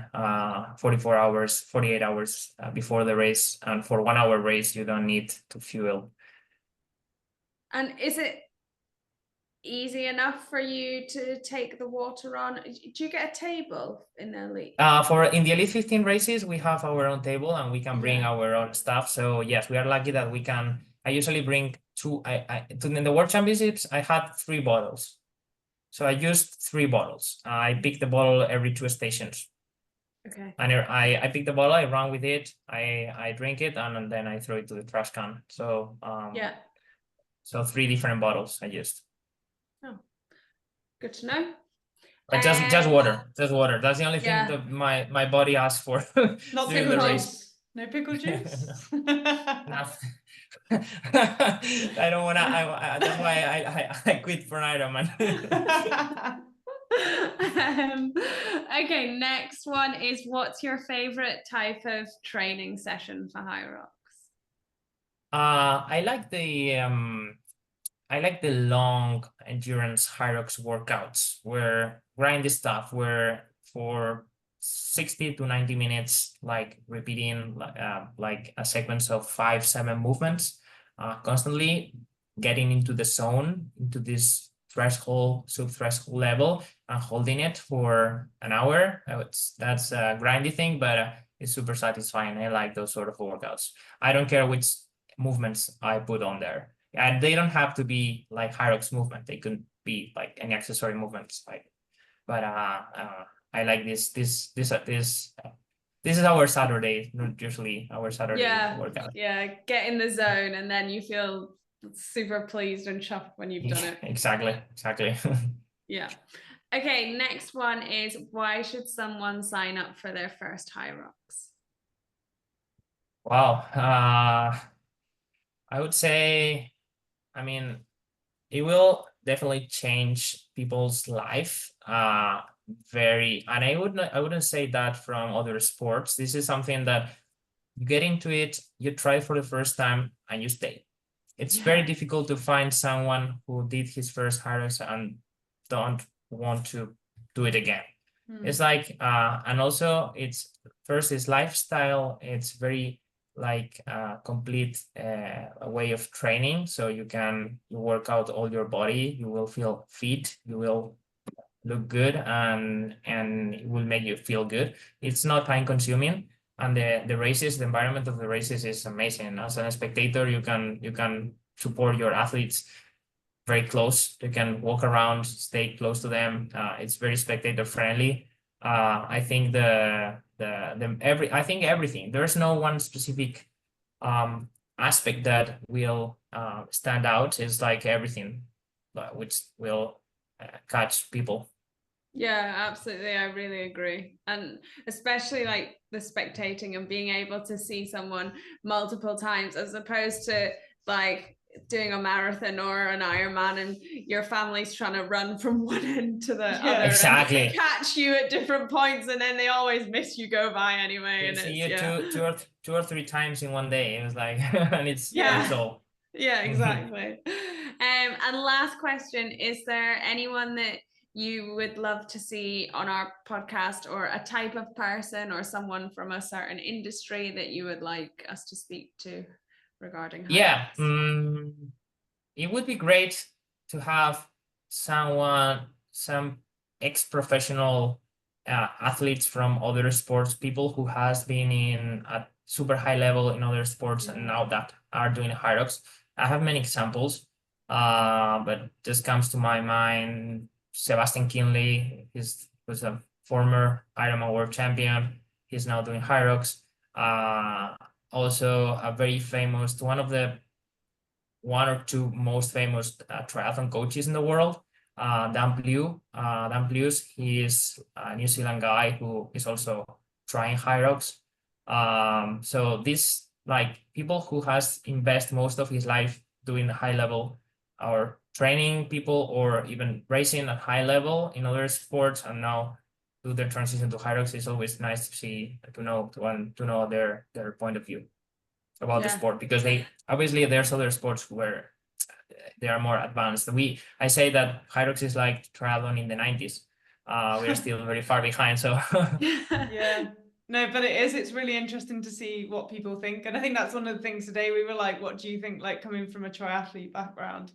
44 hours, 48 hours before the race, and for 1 hour race, you don't need to fuel. And is it easy enough for you to take the water on? Do you get a table in the elite? In the Elite 15 races, we have our own table and we can bring our own stuff. So yes, we are lucky that we can. I usually bring two. In the World Championships, I had 3 bottles. So I used 3 bottles. I pick the bottle every 2 stations. Okay. And I pick the bottle, I run with it, I drink it, and then I throw it to the trash can. So Yeah. So 3 different bottles I used. Oh, good to know. But just water, just water. That's the only thing Yeah. that my body asks for Not during pickle the juice. race. No pickle juice. Nothing. I don't wanna. That's why I quit for an Ironman. Okay, next one is, what's your favorite type of training session for Hyrox? I like the long endurance Hyrox workouts where grind stuff where for 60 to 90 minutes, like repeating like a sequence of 5-7 movements, constantly getting into the zone, into this threshold, sub-threshold level, and holding it for an hour. That's a grindy thing, but it's super satisfying. I like those sort of workouts. I don't care which movements I put on there. And they don't have to be like Hyrox movement. They could be like any accessory movements. But I like this. This is our Saturday. Usually our Saturday workout. Yeah, get in the zone and then you feel super pleased and chuffed when you've done it. Exactly. Yeah. Okay, next one is, why should someone sign up for their first Hyrox? Wow. I would say, I mean, it will definitely change people's life. And I wouldn't say that from other sports. This is something that you get into it, you try for the first time, and you stay. It's very difficult to find someone who did his first Hyrox and don't want to do it again. It's like, and also it's lifestyle. It's very like complete way of training. So you work out all your body, you will feel fit, you will look good, and it will make you feel good. It's not time consuming, and the races, the environment of the races is amazing. As a spectator, you can support your athletes very close. You can walk around, stay close to them. It's very spectator friendly. I think I think everything. There's no one specific aspect that will stand out. It's like everything, which will catch people. Yeah, absolutely. I really agree. And especially like the spectating and being able to see someone multiple times, as opposed to like doing a marathon or an Ironman and your family's trying to run from one end to the other exactly. and catch you at different points, and then they always miss you go by anyway. They and see it's you two or three times in one day. It was like, and it's all. Yeah, exactly. And last question, is there anyone that you would love to see on our podcast, or a type of person or someone from a certain industry that you would like us to speak to regarding Hyrox? it would be great to have some ex-professional athletes from other sports, people who has been in a super high level in other sports and now that are doing Hyrox. I have many examples, but just comes to my mind Sebastian Kinley. Was a former Ironman world champion. He's now doing Hyrox. Also a very famous, one or two most famous triathlon coaches in the world. Dan Blue. Dan Blues, he is a New Zealand guy who is also trying Hyrox. So these like people who has invest most of his life doing high level or training people or even racing at high level in other sports and now do their transition to Hyrox is always nice to see, to know their point of view about the sport, because obviously there's other sports where they are more advanced. I say that Hyrox is like triathlon in the 90s. We are still very far behind. So yeah, no, but it's really interesting to see what people think, and I think that's one of the things today. We were like, what do you think, like coming from a triathlete background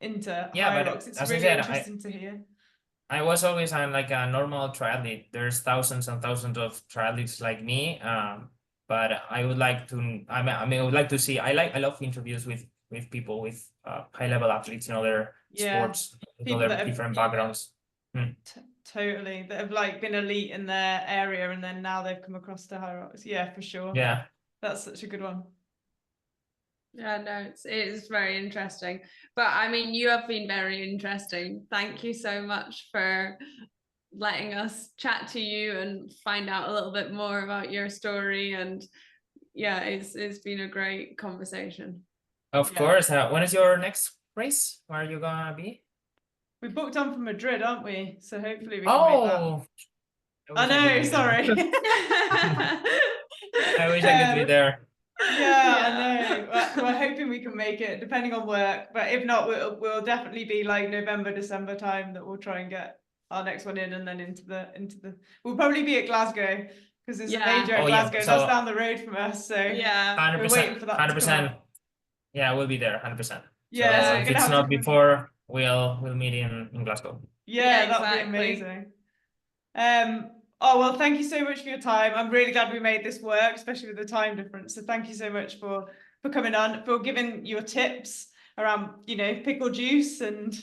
into Hyrox? It's really interesting to hear. I was always on like a normal triathlete. There's thousands and thousands of triathletes like me. But I would like to, I would like to see, I love interviews with people with high level athletes in other sports, with other different backgrounds. Totally, that have like been elite in their area and then now they've come across to Hyrox. Yeah, for sure. Yeah, that's such a good one. Yeah, no, it's very interesting. But I mean, you have been very interesting. Thank you so much for letting us chat to you and find out a little bit more about your story. And yeah, it's been a great conversation. Of course. When is your next race? Where are you gonna be? We booked on for Madrid, aren't we? So hopefully we can make that. I know, sorry. I wish I could be there. Yeah, I know. We're hoping we can make it, depending on work. But if not, we'll definitely be like November, December time that we'll try and get our next one in, and then into the. We'll probably be at Glasgow because there's a major at Glasgow. So, that's down the road from us. So yeah, we're waiting for that. 100%. Yeah, we'll be there. 100%. Yeah, so if it's not before, we'll meet in Glasgow. Yeah, that'd be amazing. Oh, well, thank you so much for your time. I'm really glad we made this work, especially with the time difference. So thank you so much for coming on, for giving your tips around, pickle juice and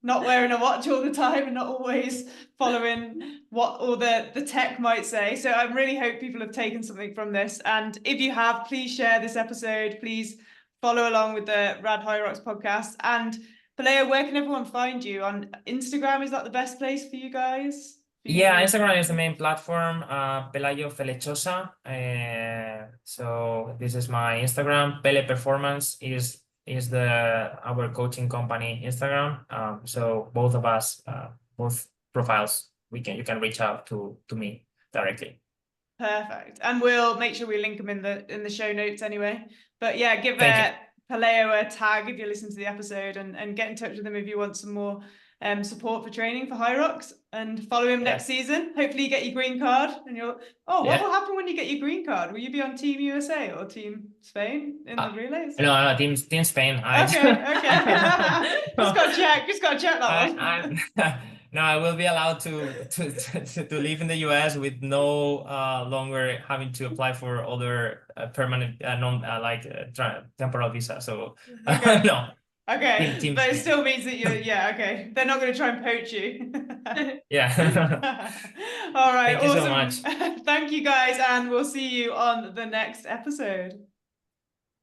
not wearing a watch all the time and not always following what all the tech might say. So I really hope people have taken something from this. And if you have, please share this episode. Please follow along with the Rad Hyrox podcast. And Pelayo, where can everyone find you? On Instagram, is that the best place for you guys? Yeah, Instagram is the main platform, Pelayo Felechosa. So this is my Instagram. Pele Performance is our coaching company Instagram. So both of us, both profiles, you can reach out to me directly. Perfect, and we'll make sure we link them in the show notes anyway. But yeah, give Pelayo a tag if you listen to the episode, and get in touch with him if you want some more support for training for Hyrox, and follow him next season. Hopefully you get your green card and what will happen when you get your green card? Will you be on Team USA or Team Spain in the relays? No, Team Spain. Okay. Just gotta check that one. No, I will be allowed to live in the US with no longer having to apply for other permanent temporal visa. So no. Okay, but it still means that okay. They're not going to try and poach you. Yeah. All right, Thank you so much. Thank you guys, and we'll see you on the next episode.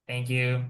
Thank you.